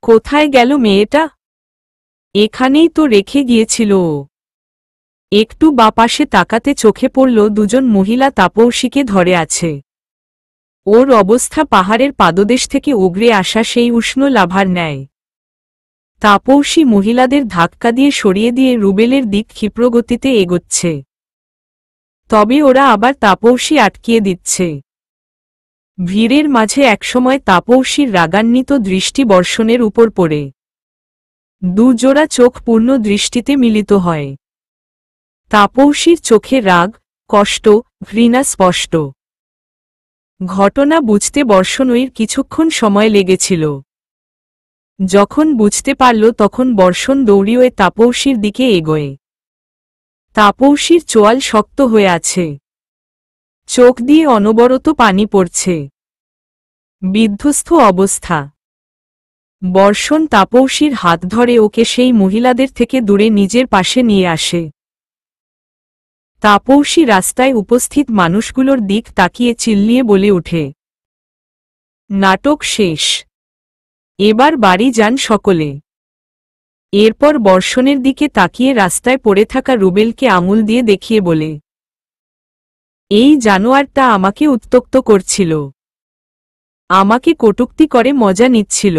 কোথায় গেল মেয়েটা? এখানেই তো রেখে গিয়েছিল ও। একটু বাপাশে তাকাতে চোখে পড়ল দুজন মহিলা তাপসীকে ধরে আছে। ওর অবস্থা পাহাড়ের পাদদেশ থেকে উগরে আসা সেই উষ্ণ লাভার ন্যায়। তাপসী মহিলাদের ধাক্কা দিয়ে সরিয়ে দিয়ে রুবেলের দিক ক্ষিপ্রগতিতে এগোচ্ছে। তবে ওরা আবার তাপসী আটকিয়ে দিচ্ছে। ভিড়ের মাঝে একসময় তাপসীর রাগান্বিত দৃষ্টি বর্ষণের উপর পড়ে। দুজোড়া চোখ পূর্ণ দৃষ্টিতে মিলিত হয়। তাপসীর চোখে রাগ, কষ্ট, ঘৃণা স্পষ্ট। ঘটনা বুঝতে বর্ষণের কিছুক্ষণ সময় লেগেছিল। যখন বুঝতে পারল তখন বর্ষণ দৌড়িয়ে তাপসীর দিকে এগোয়। তাপসীর চোয়াল শক্ত হয়ে আছে। চোখ দিয়ে অনবরত পানি পড়ছে। বিধ্বস্ত অবস্থা। বর্ষণ তাপসীর হাত ধরে ওকে সেই মহিলাদের থেকে দূরে নিজের পাশে নিয়ে আসে। তাপসী রাস্তায় উপস্থিত মানুষগুলোর দিক তাকিয়ে চিল্লিয়ে বলে ওঠে, নাটক শেষ, এবার বাড়ি যান সকলে। এরপর বর্ষণের দিকে তাকিয়ে রাস্তায় পড়ে থাকা রুবেলকে আঙুল দিয়ে দেখিয়ে বলে, এই জানোয়ারটা আমাকে উত্ত্যক্ত করছিল, আমাকে কটূক্তি করে মজা নিচ্ছিল,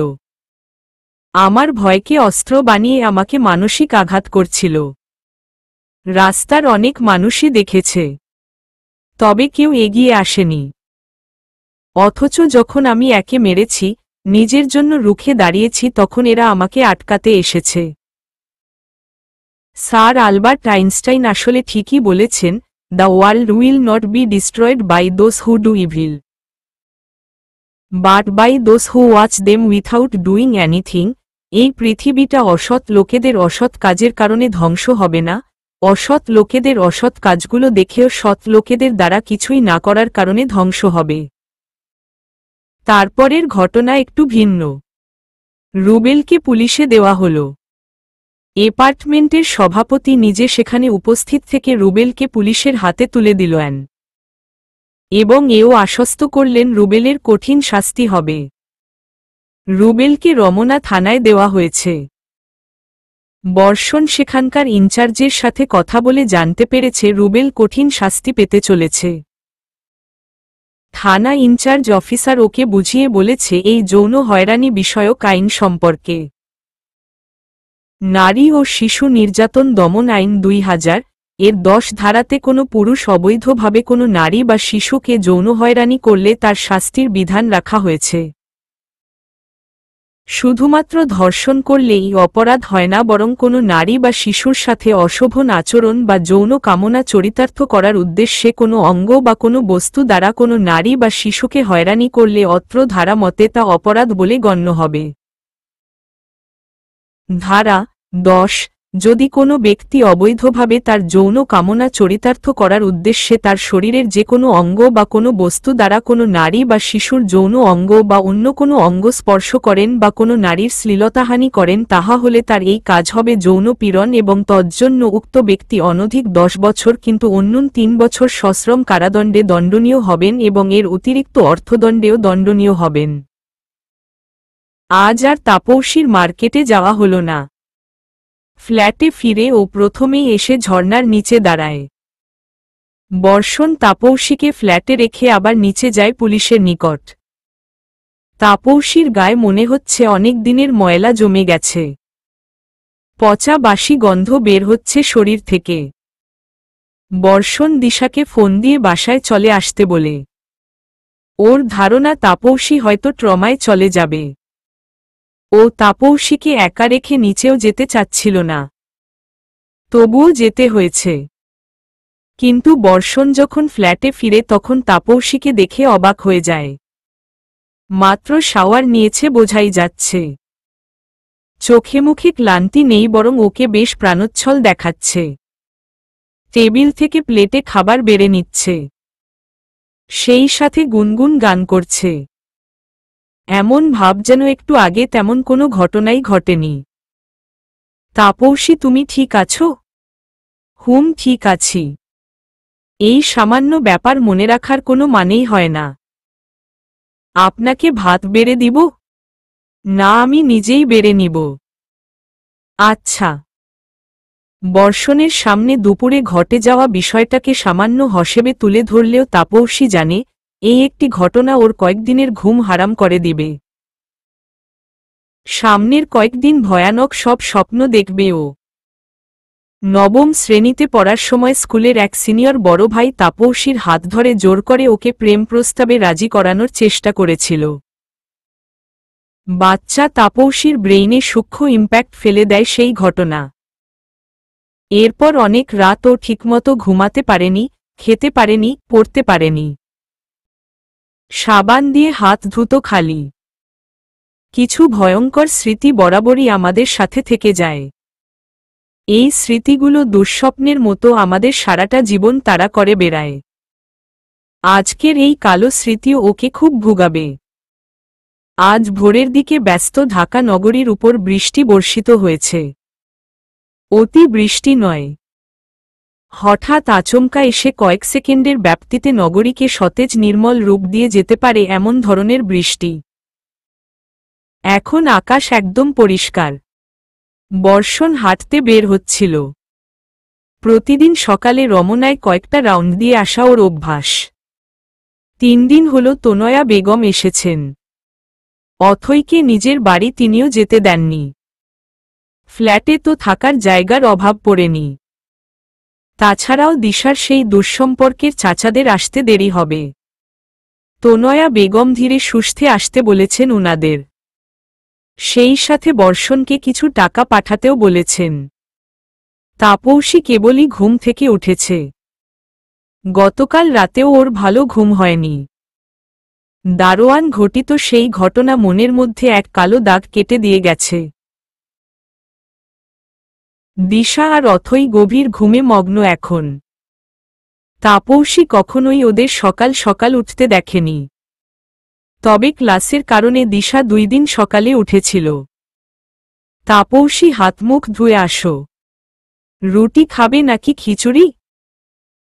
আমার ভয়কে অস্ত্র বানিয়ে আমাকে মানসিক আঘাত করছিল। রাস্তার অনেক মানুষই দেখেছে, তবে কেউ এগিয়ে আসেনি। অথচ যখন আমি একে মেরেছি, নিজের জন্য রুখে দাঁড়িয়েছি, তখন এরা আমাকে আটকাতে এসেছে। স্যার আলবার্ট আইনস্টাইন আসলে ঠিকই বলেছেন, the world will not be destroyed by those who do evil, but by those who watch them without doing anything. এই পৃথিবীটা অসৎ লোকেদের অসৎ কাজের কারণে ধ্বংস হবে না, অসৎ লোকেদের অসৎ কাজগুলো দেখেও সৎ লোকেদের দ্বারা কিছুই না করার কারণে ধ্বংস হবে। তারপরের ঘটনা একটু ভিন্ন। রুবেলকে পুলিশে দেওয়া হল। অ্যাপার্টমেন্টের সভাপতি নিজে সেখানে উপস্থিত থেকে রুবেলকে পুলিশের হাতে তুলে দিলেন এবং এও আশ্বস্ত করলেন রুবেলের কঠিন শাস্তি হবে। রুবেলকে রমনা থানায় দেওয়া হয়েছে। বর্ষণ সেখানকার ইনচার্জের সাথে কথা বলে জানতে পেরেছে রুবেল কঠিন শাস্তি পেতে চলেছে। থানা ইনচার্জ অফিসার ওকে বুঝিয়ে বলেছে এই যৌন হয়রানি বিষয়ক আইন সম্পর্কে। নারী ও শিশু নির্যাতন দমন আইন 2000 এর 10 ধারাতে কোনো পুরুষ অবৈধভাবে কোনো নারী বা শিশুকে যৌন হয়রানি করলে তার শাস্তির বিধান রাখা হয়েছে। শুধুমাত্র ধর্ষণ করলেই অপরাধ হয় না, বরং কোনো নারী বা শিশুর সাথে অশোভন আচরণ বা যৌন কামনা চরিতার্থ করার উদ্দেশ্যে কোনো অঙ্গ বা কোনো বস্তু দ্বারা কোনো নারী বা শিশুকে হয়রানি করলে অত্র ধারা মতে তা অপরাধ বলে গণ্য হবে। ধারা 10, যদি কোনো ব্যক্তি অবৈধভাবে তার যৌন কামনা চরিতার্থ করার উদ্দেশ্যে তার শরীরের যে কোনো অঙ্গ বা কোনো বস্তু দ্বারা কোনো নারী বা শিশুর যৌন অঙ্গ বা অন্য কোনো অঙ্গ স্পর্শ করেন বা কোনো নারীর শ্লীলতাহানি করেন, তাহা হলে তার এই কাজ হবে যৌন পীড়ন এবং তজ্জন্য উক্ত ব্যক্তি অনধিক 10 বছর কিন্তু অন্যূন 3 বছর সশ্রম কারাদণ্ডে দণ্ডনীয় হবেন এবং এর অতিরিক্ত অর্থদণ্ডেও দণ্ডনীয় হবেন। আজ আর তাপসীর মার্কেটে যাওয়া হল না। ফ্ল্যাটে ফিরে ও প্রথমেই এসে ঝর্ণার নিচে দাঁড়ায়। বর্ষণ তাপসীকে ফ্ল্যাটে রেখে আবার নিচে যায় পুলিশের নিকট। তাপসীর গায়ে মনে হচ্ছে অনেক দিনের ময়লা জমে গেছে। পচা বাসি গন্ধ বের হচ্ছে শরীর থেকে। বর্ষণ দিশাকে ফোন দিয়ে বাসায় চলে আসতে বলে। ওর ধারণা তাপৌশী হয়তো ট্রমায় চলে যাবে। ও তাপৌশীকে একা রেখে নিচেও যেতে চাচ্ছিল না, তবুও যেতে হয়েছে। কিন্তু বর্ষণ যখন ফ্ল্যাটে ফিরে তখন তাপৌশীকে দেখে অবাক হয়ে যায়। মাত্র শাওয়ার নিয়েছে বোঝাই যাচ্ছে। চোখে মুখে ক্লান্তি নেই, বরং ওকে বেশ প্রাণোচ্ছল দেখাচ্ছে। টেবিল থেকে প্লেটে খাবার বেড়ে নিচ্ছে, সেই সাথে গুনগুন গান করছে। এমন ভাব যেন একটু আগে তেমন কোনো ঘটনাই ঘটেনি। তাপৌশী, তুমি ঠিক আছো? হুম, ঠিক আছি। এই সামান্য ব্যাপার মনে রাখার কোনো মানেই হয় না। আপনাকে ভাত বেড়ে দিব? না, আমি নিজেই বেড়ে নিব। আচ্ছা। বর্ষণের সামনে দুপুরে ঘটে যাওয়া বিষয়টাকে সামান্য হসেবে তুলে ধরলেও তাপৌশী জানে এই একটি ঘটনা ওর কয়েকদিনের ঘুম হারাম করে দিবে। সামনের কয়েকদিন ভয়ানক সব স্বপ্ন দেখবে ও। নবম শ্রেণীতে পড়ার সময় স্কুলের এক সিনিয়র বড় ভাই তাপৌশীর হাত ধরে জোর করে ওকে প্রেম প্রস্তাবে রাজি করানোর চেষ্টা করেছিল। বাচ্চা তাপৌশীর ব্রেইনে সূক্ষ্ম ইম্প্যাক্ট ফেলে দেয় সেই ঘটনা। এরপর অনেক রাত ও ঠিকমতো ঘুমাতে পারেনি, খেতে পারেনি, পড়তে পারেনি। সাবান দিয়ে হাত ধুত খালি। কিছু ভয়ঙ্কর স্মৃতি বরাবরই আমাদের সাথে থেকে যায়। এই স্মৃতিগুলো দুঃস্বপ্নের মতো আমাদের সারাটা জীবন তাড়া করে বেড়ায়। আজকের এই কালো স্মৃতিও ওকে খুব ভোগাবে। আজ ভোরের দিকে ব্যস্ত ঢাকা নগরীর উপর বৃষ্টি বর্ষিত হয়েছে। অতি বৃষ্টি নয়, হঠাৎ আচমকা এসে কয়েক সেকেন্ডের ব্যাপ্তিতে নগরীকে সতেজ নির্মল রূপ দিয়ে যেতে পারে এমন ধরনের বৃষ্টি। এখন আকাশ একদম পরিষ্কার। বর্ষণ হাঁটতে বের হচ্ছিল। প্রতিদিন সকালে রমনায় কয়েকটা রাউন্ড দিয়ে আসা ওর অভ্যাস। 3 দিন হল তনয়া বেগম এসেছেন। অথৈকে নিজের বাড়ি তিনিও যেতে দেননি। ফ্ল্যাটে তো থাকার জায়গার অভাব পড়েনি। তাছাড়াও দিশার সেই দুঃসম্পর্কের চাচাদের আসতে দেরি হবে। তনয়া বেগম ধীরে সুস্থে আসতে বলেছেন উনাদের। সেই সাথে বর্ষণকে কিছু টাকা পাঠাতেও বলেছেন। তাপৌশী কেবলই ঘুম থেকে উঠেছে। গতকাল রাতেও ওর ভালো ঘুম হয়নি। দারোয়ান ঘটিত সেই ঘটনা মনের মধ্যে এক কালো দাগ কেটে দিয়ে গেছে। দিশা আর অথৈ গভীর ঘুমে মগ্ন এখন। তাপৌশী কখনোই ওদের সকাল সকাল উঠতে দেখেনি। তবে ক্লাসের কারণে দিশা 2 দিন সকালে উঠেছিল। তাপৌশী হাতমুখ ধুয়ে আসো। রুটি খাবে নাকি খিচুড়ি?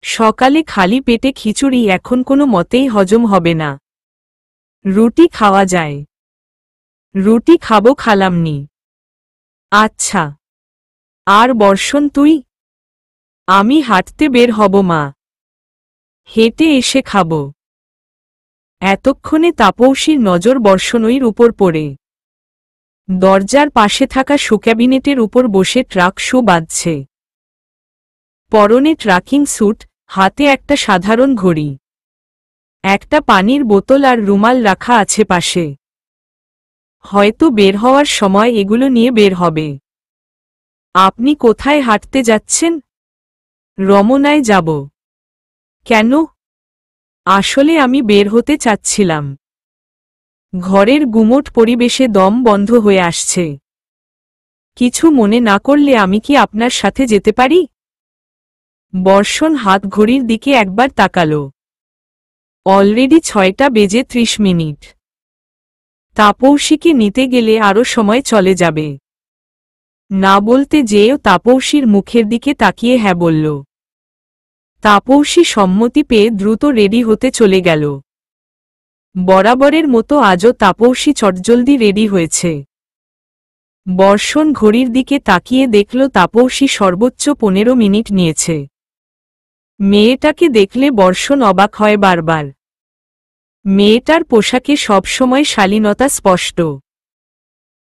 সকালে খালি পেটে খিচুড়ি এখন কোনো মতেই হজম হবে না। রুটি খাওয়া যায়। রুটি খাবো খালামনি। আচ্ছা। আর বর্ষণ তুই? আমি হাঁটতে বের হব মা। হেঁটে এসে খাব। এতক্ষণে তাপৌশীর নজর বর্ষণইর উপর পড়ে। দরজার পাশে থাকা শোক্যাবিনেটের উপর বসে ট্রাক শু বাঁধছে। পরনে ট্রাকিং স্যুট, হাতে একটা সাধারণ ঘড়ি। একটা পানির বোতল আর রুমাল রাখা আছে পাশে। হয়তো বের হওয়ার সময় এগুলো নিয়ে বের হবে। আপনি কোথায় হাঁটতে যাচ্ছেন? রমনায় যাব। কেন? আসলে আমি বের হতে চাচ্ছিলাম। ঘরের গুমোট পরিবেশে দম বন্ধ হয়ে আসছে। কিছু মনে না করলে আমি কি আপনার সাথে যেতে পারি? বর্ষণ হাত ঘড়ির দিকে একবার তাকালো। অলরেডি 6টা বেজে 30 মিনিট। তাপৌশীকে নিতে গেলে আরও সময় চলে যাবে। না বলতে যেয়েও তাপৌশীর মুখের দিকে তাকিয়ে হ্যাঁ বলল। তাপৌশী সম্মতি পেয়ে দ্রুত রেডি হতে চলে গেল। বরাবরের মতো আজও তাপৌশী চটজলদি রেডি হয়েছে। বর্ষণ ঘড়ির দিকে তাকিয়ে দেখল তাপৌশী সর্বোচ্চ 15 মিনিট নিয়েছে। মেয়েটাকে দেখলে বর্ষণ অবাক হয় বারবার। মেয়েটার পোশাকে সবসময় শালীনতা স্পষ্ট।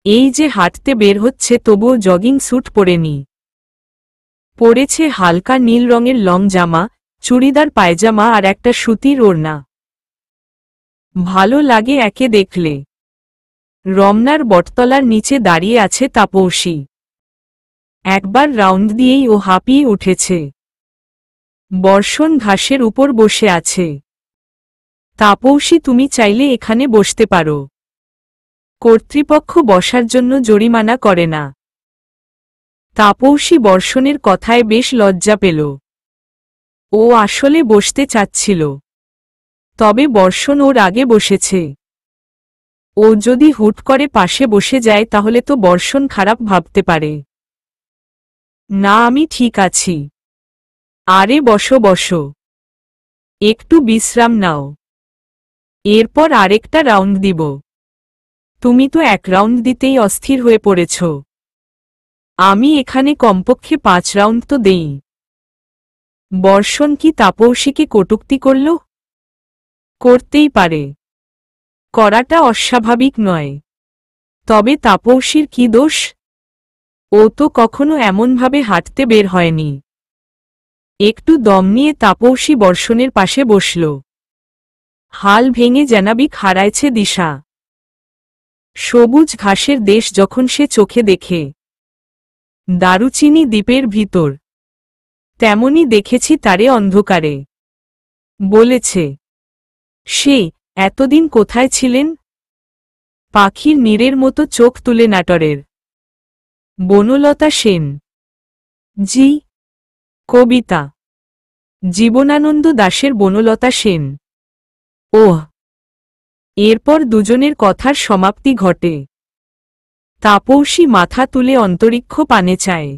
এই যে হাঁটতে বের হচ্ছে তবুও জগিং স্যুট পরেনি। পরেছে হালকা নীল রঙের লং জামা, চুড়িদার পায়জামা আর একটা সুতির ওড়না। ভালো লাগে একে দেখলে। রমনার বটতলার নিচে দাঁড়িয়ে আছে তাপসী। একবার রাউন্ড দিয়েই ও হাঁপিয়ে উঠেছে। বর্ষণ ঘাসের উপর বসে আছে। তাপসী, তুমি চাইলে এখানে বসতে পারো। কর্তৃপক্ষ বসার জন্য জরিমানা করে না। তাপসী বর্ষণের কথায় বেশ লজ্জা পেল। ও আসলে বসতে চাচ্ছিল, তবে বর্ষণ ওর আগে বসেছে। ও যদি হুট করে পাশে বসে যায় তাহলে তো বর্ষণ খারাপ ভাবতে পারে। না, আমি ঠিক আছি। আরে বসো বসো, একটু বিশ্রাম নাও, এরপর আরেকটা রাউন্ড দিব। তুমি তো এক রাউন্ড দিতেই অস্থির হয়ে পড়েছ। আমি এখানে কমপক্ষে 5 রাউন্ড তো দেই। বর্ষণ কি তাপসীকে কটূক্তি করল? করতেই পারে, করাটা অস্বাভাবিক নয়। তবে তাপসীর কি দোষ? ও তো কখনো এমনভাবে হাঁটতে বের হয়নি। একটু দম নিয়ে তাপসী বর্ষণের পাশে বসল। হাল ভেঙে জানাবিক হারাইছে দিশা। সবুজ ঘাসের দেশ যখন সে চোখে দেখে, দারুচিনি দ্বীপের ভিতর, তেমনি দেখেছি তারে অন্ধকারে। বলেছে, সে এতদিন কোথায় ছিলেন? পাখির নীড়ের মতো চোখ তুলে নাটরের। বনলতা সেন। জি, কবিতা। জীবনানন্দ দাশের বনলতা সেন। ওহ। এরপর দুজনের কথার সমাপ্তি ঘটে। তাপসী মাথা তুলে অন্তরিক্ষ পানে চায়।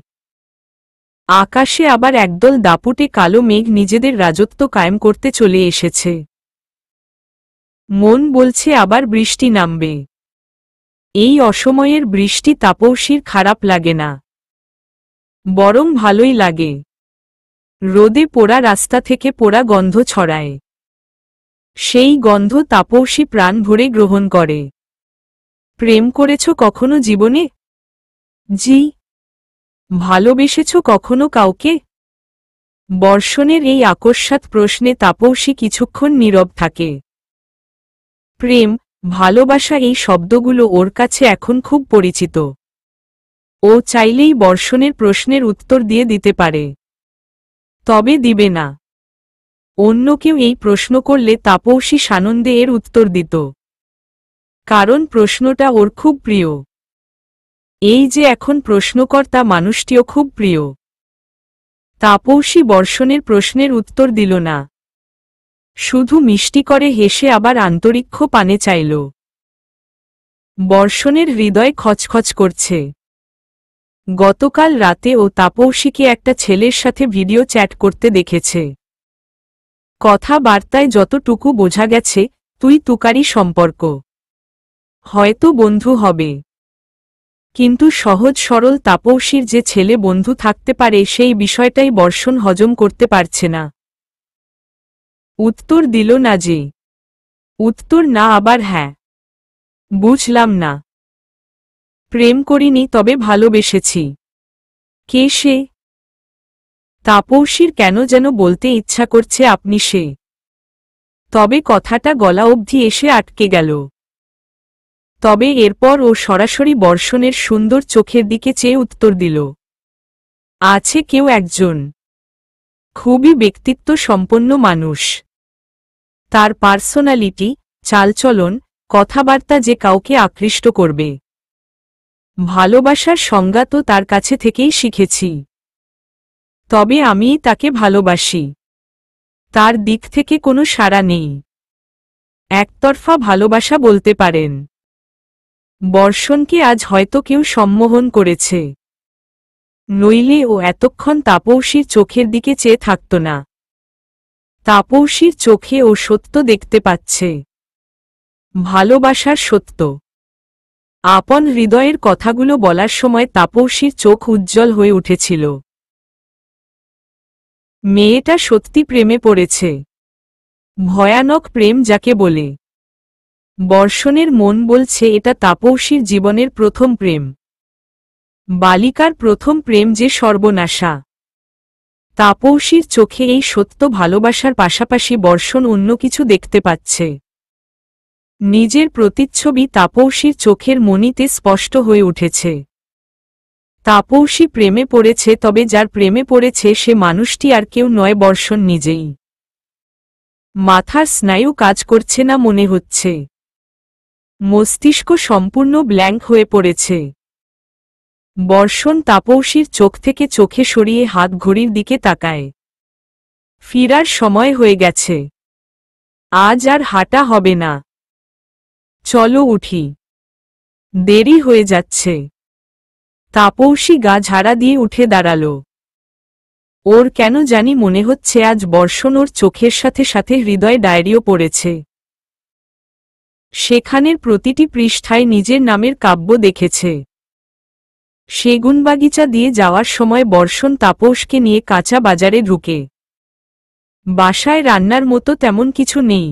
আকাশে আবার একদল দাপুটে কালো মেঘ নিজেদের রাজত্ব কায়েম করতে চলে এসেছে। মন বলছে আবার বৃষ্টি নামবে। এই অসময়ের বৃষ্টি তাপসীর খারাপ লাগে না, বরং ভালোই লাগে। রোদে পোড়া রাস্তা থেকে পোড়া গন্ধ ছড়ায়। সেই গন্ধ তাপসী প্রাণ ভরে গ্রহণ করে। প্রেম করেছ কখনো জীবনে? জি। ভালোবেসেছ কখনো কাউকে? বর্ষণের এই আকস্মাৎ প্রশ্নে তাপসী কিছুক্ষণ নীরব থাকে। প্রেম, ভালোবাসা এই শব্দগুলো ওর কাছে এখন খুব পরিচিত। ও চাইলেই বর্ষণের প্রশ্নের উত্তর দিয়ে দিতে পারে, তবে দিবে না। অন্য কেউ এই প্রশ্ন করলে তাপসী সানন্দে এর উত্তর দিত, কারণ প্রশ্নটা ওর খুব প্রিয়। এই যে এখন প্রশ্নকর্তা মানুষটিও খুব প্রিয়। তাপসী বর্ষণের প্রশ্নের উত্তর দিল না, শুধু মিষ্টি করে হেসে আবার আন্তরিক্ষ পানে চাইল। বর্ষণের হৃদয় খচখচ করছে। গতকাল রাতে ও তাপসীকে একটা ছেলের সাথে ভিডিও চ্যাট করতে দেখেছে। কথাবার্তায় যতটুকু বোঝা গেছে তুই তুকারি সম্পর্ক, হয়তো বন্ধু হবে। কিন্তু সহজ সরল তাপসীর যে ছেলে বন্ধু থাকতে পারে সেই বিষয়টাই বর্ষণ হজম করতে পারছে না। উত্তর দিল না যে। উত্তর না আবার হ্যাঁ। বুঝলাম না। প্রেম করিনি, তবে ভালোবেসেছি। কে সে? তাপসীর কেন যেন বলতে ইচ্ছা করছে আপনি সে, তবে কথাটা গলা অবধি এসে আটকে গেল। তবে এরপর ও সরাসরি বর্ষণের সুন্দর চোখের দিকে চেয়ে উত্তর দিল, আছে কেউ একজন, খুবই ব্যক্তিত্ব সম্পন্ন মানুষ। তার পার্সোনালিটি, চালচলন, কথাবার্তা যে কাউকে আকৃষ্ট করবে। ভালোবাসার সংজ্ঞা তো তার কাছে থেকেই শিখেছি। তবে আমিই তাকে ভালোবাসি। তার দিক থেকে কোনো সাড়া নেই। একতরফা ভালোবাসা বলতে পারেন। বর্ষণকে আজ হয়তো কেউ সম্মোহন করেছে, নইলে ও এতক্ষণ তাপসীর চোখের দিকে চেয়ে থাকত না। তাপসীর চোখে ও সত্য দেখতে পাচ্ছে, ভালোবাসার সত্য। আপন হৃদয়ের কথাগুলো বলার সময় তাপসীর চোখ উজ্জ্বল হয়ে উঠেছিল। মেয়েটা সত্যি প্রেমে পড়েছে, ভয়ানক প্রেম যাকে বলে। বর্ষণের মন বলছে এটা তাপসীর জীবনের প্রথম প্রেম। বালিকার প্রথম প্রেম যে সর্বনাশা। তাপসীর চোখে এই সত্য ভালোবাসার পাশাপাশি বর্ষণ অন্য কিছু দেখতে পাচ্ছে। নিজের প্রতিচ্ছবি তাপসীর চোখের মণিতে স্পষ্ট হয়ে উঠেছে। তাপসী প্রেমে পড়েছে, তবে যার প্রেমে পড়েছে সে মানুষটি আর কেউ নয়, বর্ষণ নিজেই। মাথার স্নায়ু কাজ করছে না মনে হচ্ছে। মস্তিষ্ক সম্পূর্ণ ব্ল্যাঙ্ক হয়ে পড়েছে। বর্ষণ তাপসীর চোখ থেকে চোখে সরিয়ে হাত ঘড়ির দিকে তাকায়। ফিরার সময় হয়ে গেছে। আজ আর হাঁটা হবে না। চলো উঠি, দেরি হয়ে যাচ্ছে। তাপসী গা ঝাড়া দিয়ে উঠে দাঁড়াল। ওর কেন জানি মনে হচ্ছে আজ বর্ষণ ওর চোখের সাথে সাথে হৃদয় ডায়েরিও পড়েছে। সেখানের প্রতিটি পৃষ্ঠায় নিজের নামের কাব্য দেখেছে। সেগুনবাগিচা দিয়ে যাওয়ার সময় বর্ষণ তাপসকে নিয়ে কাঁচা বাজারে ঢুকে। বাসায় রান্নার মতো তেমন কিছু নেই।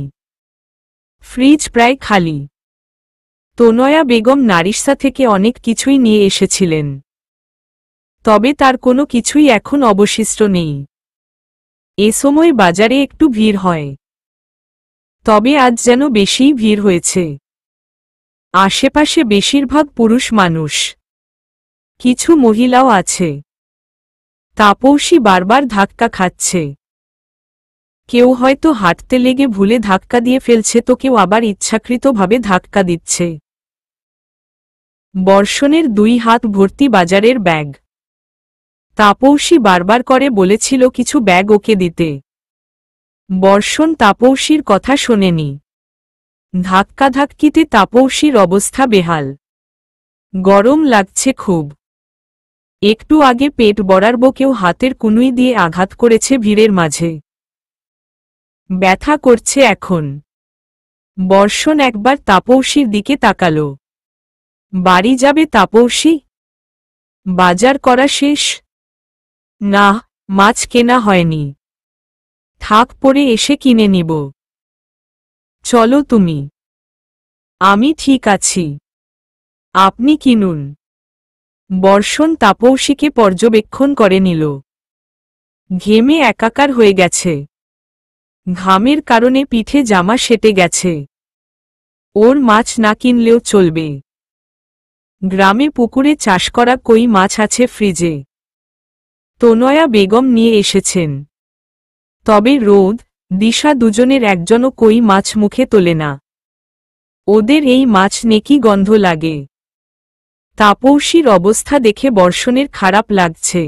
ফ্রিজ প্রায় খালি। তনয়া বেগম নারিসা থেকে অনেক কিছুই নিয়ে এসেছিলেন, তবে তার কোনো কিছুই এখন অবশিষ্ট নেই। এ সময় বাজারে একটু ভিড় হয়, তবে আজ যেন বেশিই ভিড় হয়েছে। আশেপাশে বেশিরভাগ পুরুষ মানুষ, কিছু মহিলাও আছে। তাপসী বারবার ধাক্কা খাচ্ছে। কেউ হয়তো হাঁটতে লেগে ভুলে ধাক্কা দিয়ে ফেলছে, তো কেউ আবার ইচ্ছাকৃতভাবে ধাক্কা দিচ্ছে। বর্ষণের দুই হাত ভর্তি বাজারের ব্যাগ। তাপসী বারবার করে বলেছিল কিছু ব্যাগ ওকে দিতে। বর্ষণ তাপসীর কথা শোনেনি। ধাক্কাধাক্কিতে তাপসীর অবস্থা বেহাল। গরম লাগছে খুব। একটু আগে পেট বরাবর কেউ হাতের কুনুই দিয়ে আঘাত করেছে ভিড়ের মাঝে। ব্যথা করছে এখন। বর্ষণ একবার তাপসীর দিকে তাকাল। বাড়ি যাবে তাপসী? বাজার করা শেষ? না, মাছ কেনা হয়নি। থাক, পরে এসে কিনে নিব। চলো তুমি। আমি ঠিক আছি, আপনি কিনুন। বর্ষণ তাপসীকে পর্যবেক্ষণ করে নিল। ঘেমে একাকার হয়ে গেছে। ঘামের কারণে পিঠে জামা সেটে গেছে। ওর মাছ না কিনলেও চলবে। গ্রামে পুকুরে চাষ করা কই মাছ আছে ফ্রিজে। তনয়া বেগম নিয়ে এসেছেন, তবে রোদ, দিশা দুজনের একজনও কই মাছ মুখে তোলে না। ওদের এই মাছ নেকি গন্ধ লাগে। তাপসীর অবস্থা দেখে বর্ষণের খারাপ লাগছে।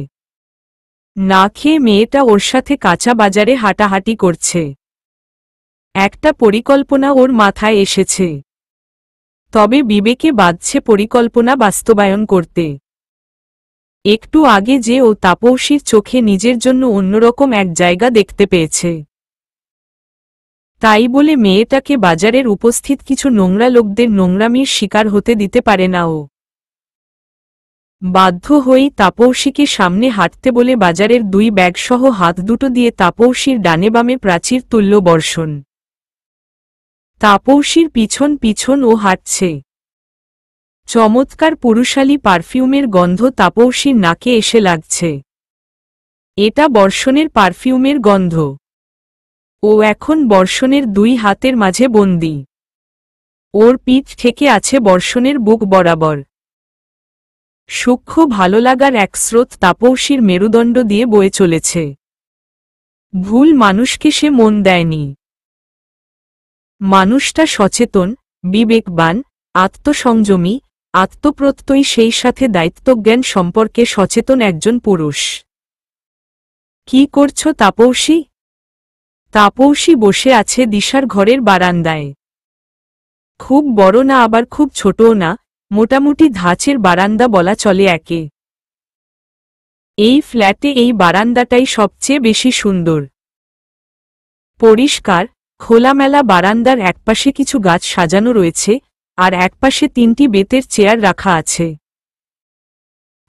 না খেয়ে মেয়েটা ওর সাথে কাঁচা বাজারে হাঁটাহাঁটি করছে। একটা পরিকল্পনা ওর মাথায় এসেছে, তবে বিবেকে বাধছে পরিকল্পনা বাস্তবায়ন করতে। একটু আগে যে ও তাপসীর চোখে নিজের জন্য অন্যরকম এক জায়গা দেখতে পেয়েছে, তাই বলে মেয়েটাকে বাজারের উপস্থিত কিছু নোংরা লোকদের নোংরামির শিকার হতে দিতে পারে না ও। বাধ্য হয়েই তাপসীকে সামনে হাঁটতে বলে বাজারের দুই ব্যাগসহ হাত দুটো দিয়ে তাপসীর ডানে বামে প্রাচীর তুলল বর্ষণ। তাপসীর পিছন পিছন ও হাঁটছে। চমৎকার পুরুষালী পারফিউমের গন্ধ তাপসীর নাকে এসে লাগছে। এটা বর্ষণের পারফিউমের গন্ধ। ও এখন বর্ষণের দুই হাতের মাঝে বন্দী। ওর পিঠ থেকে আছে বর্ষণের বুক বরাবর। সূক্ষ্ম ভালো লাগার এক স্রোত তাপসীর মেরুদণ্ড দিয়ে বয়ে চলেছে। ভুল মানুষকে সে মন দেয়নি। মানুষটা সচেতন, বিবেকবান, আত্মসংযমী, আত্মপ্রত্যয়ী, সেই সাথে দায়িত্বজ্ঞান সম্পর্কে সচেতন একজন পুরুষ। কি করছো তাপসী? তাপসী বসে আছে দিশার ঘরের বারান্দায়। খুব বড় না আবার খুব ছোটও না, মোটামুটি ধাঁচের বারান্দা বলা চলে একে। এই ফ্ল্যাটে এই বারান্দাটাই সবচেয়ে বেশি সুন্দর। পরিষ্কার, খোলামেলা বারান্দার একপাশে কিছু গাছ সাজানো রয়েছে, আর একপাশে তিনটি বেতের চেয়ার রাখা আছে।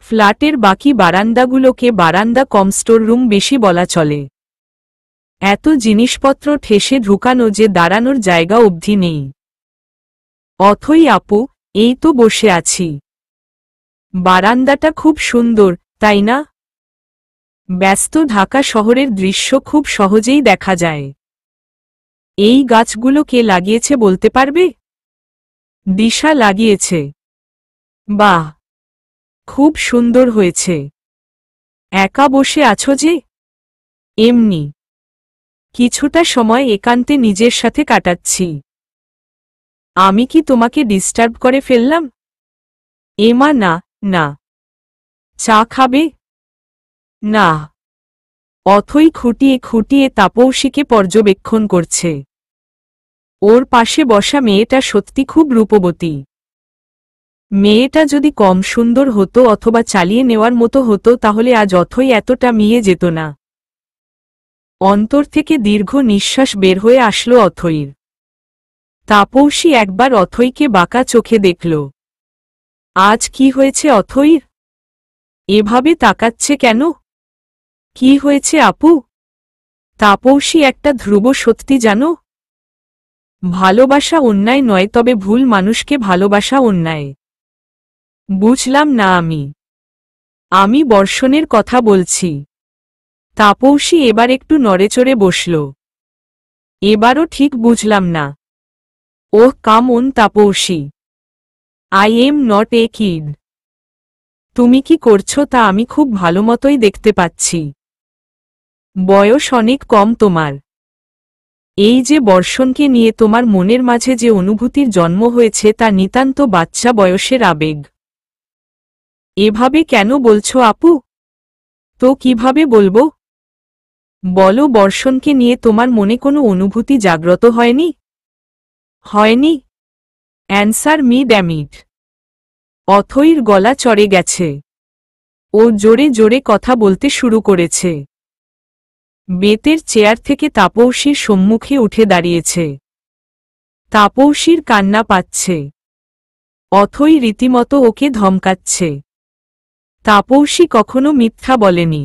ফ্ল্যাটের বাকি বারান্দাগুলোকে বারান্দা কম স্টোর রুম বেশি বলা চলে। এত জিনিসপত্র ঠেসে ঢুকানো যে দাঁড়ানোর জায়গা অবধি নেই। অথই আপু, এই তো বসে আছি। বারান্দাটা খুব সুন্দর, তাই না? ব্যস্ত ঢাকা শহরের দৃশ্য খুব সহজেই দেখা যায়। এই গাছগুলো কে লাগিয়েছে বলতে পারবে? দিশা লাগিয়েছে। বাহ, খুব সুন্দর হয়েছে। একা বসে আছো যে? এমনি কিছুটা সময় একান্তে নিজের সাথে কাটাচ্ছি। আমি কি তোমাকে ডিস্টার্ব করে ফেললাম? এমা না, না। চা খাবে? না। অথই খুঁটিয়ে খুঁটিয়ে তাপসীকে পর্যবেক্ষণ করছে। ওর পাশে বসা মেয়েটা সত্যি খুব রূপবতী। মেয়েটা যদি কম সুন্দর হতো অথবা চালিয়ে নেওয়ার মতো হতো তাহলে আজ অথই এতটা মিয়ে যেত না। অন্তর থেকে দীর্ঘ নিঃশ্বাস বের হয়ে আসলো অথইর। তাপসী একবার অথইকে বাঁকা চোখে দেখল। আজ কি হয়েছে অথইর? এভাবে তাকাচ্ছে কেন? কি হয়েছে আপু? তাপসী একটা ধ্রুব সত্যি জানো? ভালোবাসা অন্যায় নয়, তবে ভুল মানুষকে ভালোবাসা অন্যায়। বুঝলাম না আমি বর্ষণের কথা বলছি। তাপসী এবার একটু নড়েচড়ে বসল। এবারও ঠিক বুঝলাম না। Oh come on Tapasi, I am not a kid. তুমি কি করছো তা আমি খুব ভালোমতোই দেখতে পাচ্ছি। বয়স অনেক কম তোমার। এই যে বর্ষণকে নিয়ে তোমার মনের মাঝে যে অনুভূতির জন্ম হয়েছে তা নিতান্ত বাচ্চা বয়সের আবেগ। এভাবে কেন বলছো আপু? তো কিভাবে বলবো? বলো, বর্ষণকে নিয়ে তোমার মনে কোনো অনুভূতি জাগ্রত হয়নি? হয়নি? Answer me damn it. অথইর গলা চড়ে গেছে। ও জোরে জোরে কথা বলতে শুরু করেছে। বেতের চেয়ার থেকে তাপসীর সম্মুখে উঠে দাঁড়িয়েছে। তাপসীর কান্না পাচ্ছে। অথই রীতিমতো ওকে ধমকাচ্ছে। তাপসী কখনো মিথ্যা বলেনি।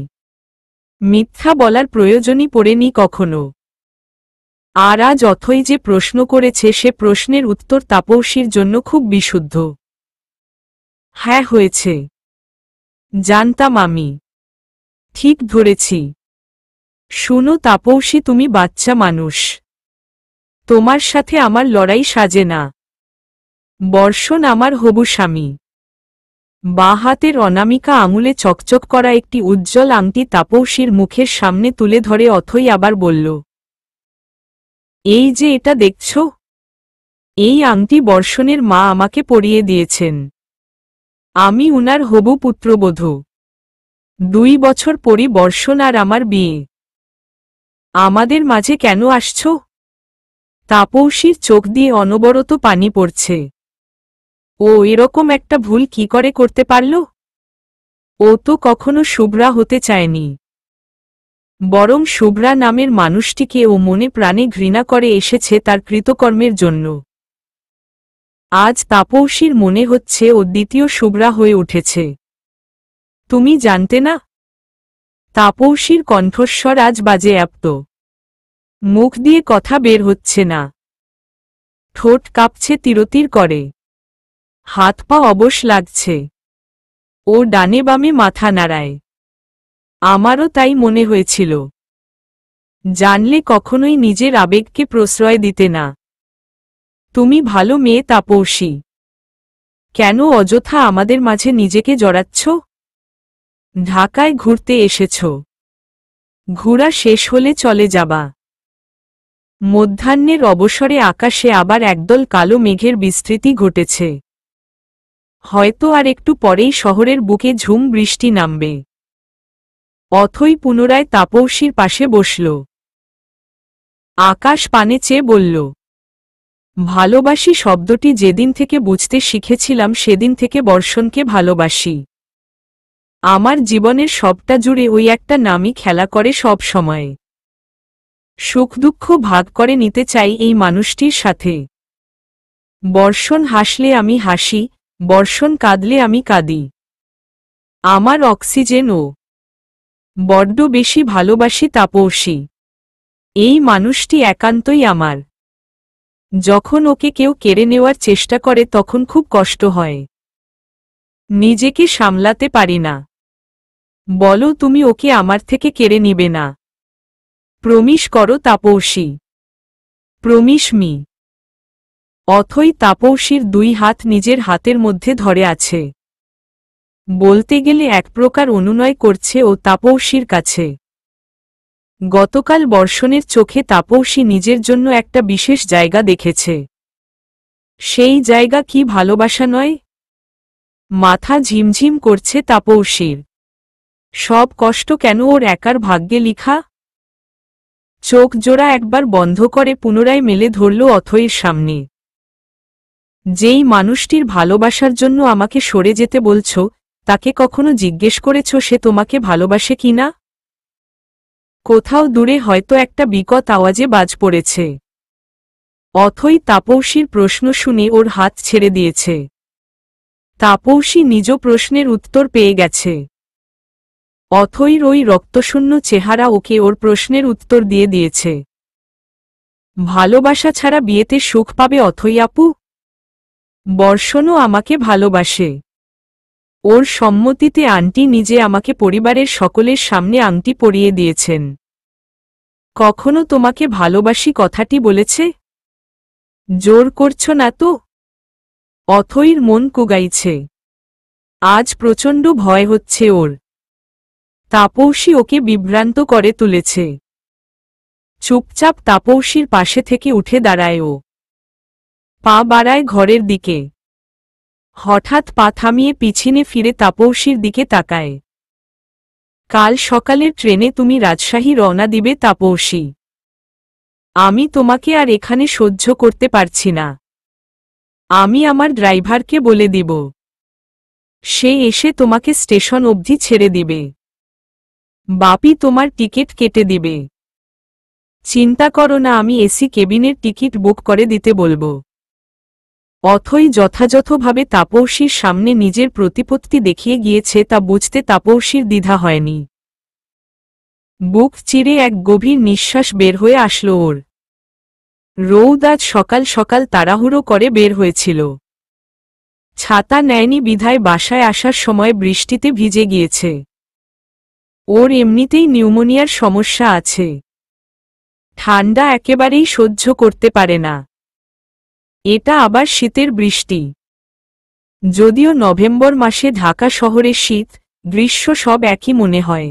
মিথ্যা বলার প্রয়োজনই পড়েনি কখনো। আর আজ অথই যে প্রশ্ন করেছে সে প্রশ্নের উত্তর তাপসীর জন্য খুব বিশুদ্ধ। হ্যাঁ হয়েছে। জানতাম আমি। ঠিক ধরেছি। শুনো তাপসী, তুমি বাচ্চা মানুষ। তোমার সাথে আমার লড়াই সাজে না। বর্ষণ আমার হবু স্বামী। বাঁ হাতের অনামিকা আঙুলে চকচক করা একটি উজ্জ্বল আংটি তাপসীর মুখের সামনে তুলে ধরে অথই আবার বলল, এই যে এটা দেখছ, এই আংটি বর্ষণের মা আমাকে পরিয়ে দিয়েছেন। আমি উনার হবু পুত্রবধূ। 2 বছর পরই বর্ষণ আর আমার বিয়ে। আমাদের মাঝে কেন আসছ? তাপসীর চোখ দিয়ে অনবরত পানি পড়ছে। ও এরকম একটা ভুল কি করে করতে পারল? ও তো কখনো শুভ্রা হতে চায়নি। বরং শুভ্রা নামের মানুষটিকে ও মনে প্রাণে ঘৃণা করে এসেছে তার কৃতকর্মের জন্য। আজ তাপসীর মনে হচ্ছে ও দ্বিতীয় শুভ্রা হয়ে উঠেছে। তুমি জানতে না? তাপসীর কণ্ঠস্বর আজ বাজে আপ্ত। মুখ দিয়ে কথা বের হচ্ছে না। ঠোঁট কাঁপছে তিরতির করে। হাত পা অবশ লাগছে। ও ডানে বামে মাথা নাড়ায়। আমারও তাই মনে হয়েছিল। জানলে কখনোই নিজের আবেগকে প্রশ্রয় দিতে না। তুমি ভালো মেয়ে তাপসী। কেন অযথা আমাদের মাঝে নিজেকে জড়াচ্ছ? ঢাকায় ঘুরতে এসেছ। ঘোরা শেষ হলে চলে যাবা। মধ্যাহ্নের অবসরে আকাশে আবার একদল কালো মেঘের বিস্তৃতি ঘটেছে। হয়তো আর একটু পরেই শহরের বুকে ঝুম বৃষ্টি নামবে। অথই পুনরায় তাপসীর পাশে বসল। আকাশ পানে চেয়ে বলল, ভালোবাসি শব্দটি যেদিন থেকে বুঝতে শিখেছিলাম সেদিন থেকে বর্ষণকে ভালোবাসি। আমার জীবনের সবটা জুড়ে ওই একটা নামই খেলা করে সব সময়। সুখ দুঃখ ভাগ করে নিতে চাই এই মানুষটির সাথে। বর্ষণ হাসলে আমি হাসি, বর্ষণ কাঁদলে আমি কাঁদি। আমার অক্সিজেন ও। বড্ড বেশি ভালোবাসি তাপসী। এই মানুষটি একান্তই আমার। যখন ওকে কেউ কেড়ে নেওয়ার চেষ্টা করে তখন খুব কষ্ট হয়। নিজেকে সামলাতে পারি না। বলো তুমি ওকে আমার থেকে কেড়ে নিবে না। প্রমিস করো তাপসী। Promise me. অথই তাপসীর দুই হাত নিজের হাতের মধ্যে ধরে আছে। বলতে গেলে এক প্রকার অনুনয় করছে ও তাপসীর কাছে। গতকাল বর্ষণের চোখে তাপসী নিজের জন্য একটা বিশেষ জায়গা দেখেছে। সেই জায়গা কি ভালোবাসা নয়? মাথা ঝিমঝিম করছে তাপসীর। সব কষ্ট কেন ওর একার ভাগ্যে লিখা? চোখ জোড়া একবার বন্ধ করে পুনরায় মেলে ধরল অথইর সামনে। যেই মানুষটির ভালোবাসার জন্য আমাকে সরে যেতে বলছ, তাকে কখনো জিজ্ঞেস করেছ সে তোমাকে ভালোবাসে কিনা? কোথাও দূরে হয়তো একটা বিকট আওয়াজে বাজ পড়েছে। অথই তাপসীর প্রশ্ন শুনে ওর হাত ছেড়ে দিয়েছে। তাপসী নিজ প্রশ্নের উত্তর পেয়ে গেছে। অথইর ওই রক্তশূন্য চেহারা ওকে ওর প্রশ্নের উত্তর দিয়ে দিয়েছে। ভালোবাসা ছাড়া বিয়েতে সুখ পাবে অথই আপু? বর্ষণও আমাকে ভালোবাসে। ওর সম্মতিতে আন্টি নিজে আমাকে পরিবারের সকলের সামনে আংটি পরিয়ে দিয়েছেন। কখনো তোমাকে ভালোবাসি কথাটি বলেছে? জোর করছ না তো? অথইর মন কুগাইছে। আজ প্রচণ্ড ভয় হচ্ছে ওর। তাপসী ওকে বিভ্রান্ত করে তুলেছে। চুপচাপ তাপসীর পাশে থেকে উঠে দাঁড়ায় ও। পা বাড়ায় ঘরের দিকে। হঠাৎ পা থামিয়ে পিছনে ফিরে তাপসীর দিকে তাকায়। কাল সকালের ট্রেনে তুমি রাজশাহী রওনা দিবে তাপসী। আমি তোমাকে আর এখানে সহ্য করতে পারছি না। আমি আমার ড্রাইভারকে বলে দিব। সে এসে তোমাকে স্টেশন অবধি ছেড়ে দিবে। বাপি তোমার টিকিট কেটে দিবে। চিন্তা করো না, আমি এসি কেবিনের টিকিট বুক করে দিতে বলবো। অথই যথাযথভাবে তাপসীর সামনে নিজের প্রতিপত্তি দেখিয়ে গিয়েছে তা বুঝতে তাপসীর দ্বিধা হয়নি। বুক চিরে এক গভীর নিঃশ্বাস বের হয়ে আসলো ওর। রৌদ আজ সকাল সকাল তাড়াহুড়ো করে বের হয়েছিল। ছাতা নেয়নি বিধায় বাসায় আসার সময় বৃষ্টিতে ভিজে গিয়েছে। ওর এমনিতেই নিউমোনিয়ার সমস্যা আছে। ঠান্ডা একেবারেই সহ্য করতে পারে না। এটা আবার শীতের বৃষ্টি। যদিও নভেম্বর মাসে ঢাকা শহরে শীত গ্রীষ্ম সব একই মনে হয়,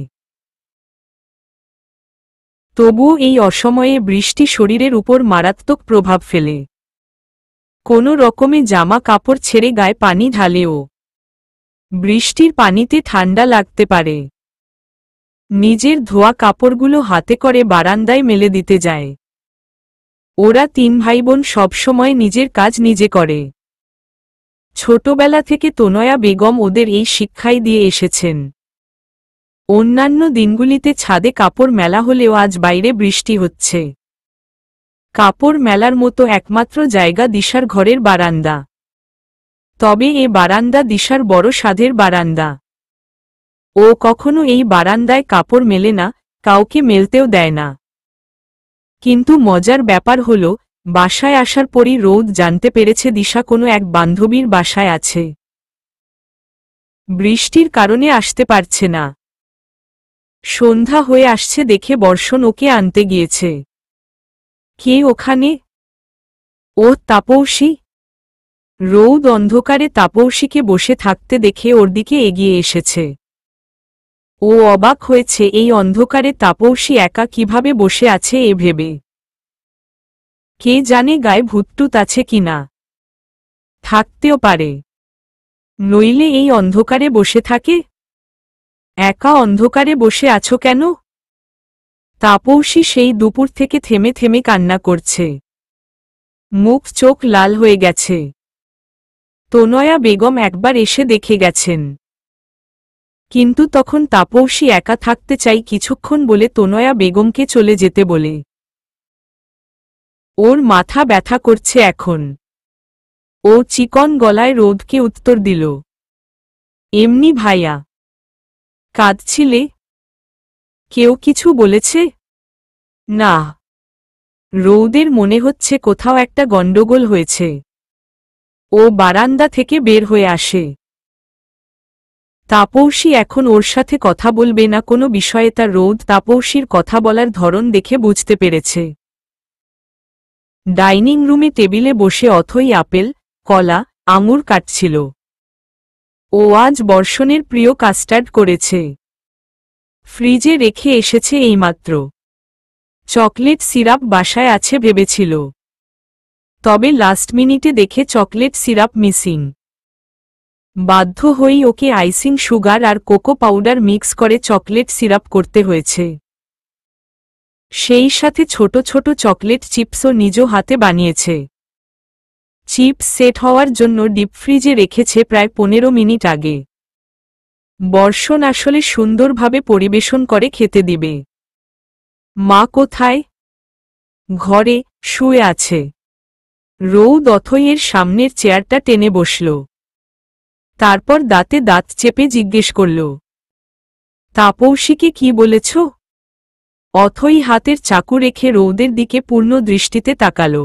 তবুও এই অসময়ে বৃষ্টি শরীরের উপর মারাত্মক প্রভাব ফেলে। কোনো রকমে জামা কাপড় ছেড়ে গায়ে পানি ঢালেও বৃষ্টির পানিতে ঠান্ডা লাগতে পারে। নিজের ধোয়া কাপড়গুলো হাতে করে বারান্দায় মেলে দিতে যায়। ওরা তিন ভাইবোন সবসময় নিজের কাজ নিজে করে। ছোটবেলা থেকে তনয়া বেগম ওদের এই শিক্ষাই দিয়ে এসেছেন। অন্যান্য দিনগুলিতে ছাদে কাপড় মেলা হলেও আজ বাইরে বৃষ্টি হচ্ছে। কাপড় মেলার মতো একমাত্র জায়গা দিশার ঘরের বারান্দা। তবে এ বারান্দা দিশার বড় সাধের বারান্দা। ও কখনো এই বারান্দায় কাপড় মেলে না, কাউকে মেলতেও দেয় না। কিন্তু মজার ব্যাপার হল, বাসায় আসার পরই রৌদ জানতে পেরেছে দিশা কোনো এক বান্ধবীর বাসায় আছে। বৃষ্টির কারণে আসতে পারছে না। সন্ধ্যা হয়ে আসছে দেখে বর্ষণ ওকে আনতে গিয়েছে। কে ওখানে? ও তাপসী। রৌদ অন্ধকারে তাপসীকে বসে থাকতে দেখে ওর দিকে এগিয়ে এসেছে। ও অবাক হয়েছে এই অন্ধকারে তাপসী একা কিভাবে বসে আছে এ ভেবে। কে জানে গায়ে ভূতটুত আছে কিনা। থাকতেও পারে, নইলে এই অন্ধকারে বসে থাকে। একা অন্ধকারে বসে আছো কেন? তাপসী সেই দুপুর থেকে থেমে থেমে কান্না করছে। মুখ চোখ লাল হয়ে গেছে। তনয়া বেগম একবার এসে দেখে গেছেন, কিন্তু তখন তাপসী একা থাকতে চাই কিছুক্ষণ বলে তনয়া বেগমকে চলে যেতে বলে। ওর মাথা ব্যথা করছে এখন। ও চিকন গলায় রোদকে উত্তর দিল, এমনি ভাইয়া। কাঁদছিলে? কেউ কিছু বলেছে? না। রৌদের মনে হচ্ছে কোথাও একটা গণ্ডগোল হয়েছে। ও বারান্দা থেকে বের হয়ে আসে। তাপসী এখন ওর সাথে কথা বলবে না কোনো বিষয়ে, তার রৌদ তাপসীর কথা বলার ধরন দেখে বুঝতে পেরেছে। ডাইনিং রুমে টেবিলে বসে অথই আপেল, কলা, আঙুর কাটছিল। ও আজ বর্ষণের প্রিয় কাস্টার্ড করেছে। ফ্রিজে রেখে এসেছে এইমাত্র। চকলেট সিরাপ বাসায় আছে ভেবেছিল, তবে লাস্ট মিনিটে দেখে চকলেট সিরাপ মিসিং। বাধ্য হয়েই ওকে আইসিং সুগার আর কোকো পাউডার মিক্স করে চকলেট সিরাপ করতে হয়েছে। সেই সাথে ছোট ছোট চকলেট চিপসও নিজ হাতে বানিয়েছে। চিপস সেট হওয়ার জন্য ডিপ ফ্রিজে রেখেছে প্রায় 15 মিনিট আগে। বর্ষণ আসলে সুন্দরভাবে পরিবেশন করে খেতে দিবে। মা কোথায়? ঘরে শুয়ে আছে। রৌদ অথইয়ের সামনের চেয়ারটা টেনে বসল। তারপর দাঁতে দাঁত চেপে জিজ্ঞেস করল, তাপসীকে কি বলেছ? অথই হাতের চাকু রেখে রৌদের দিকে পূর্ণ দৃষ্টিতে তাকাল।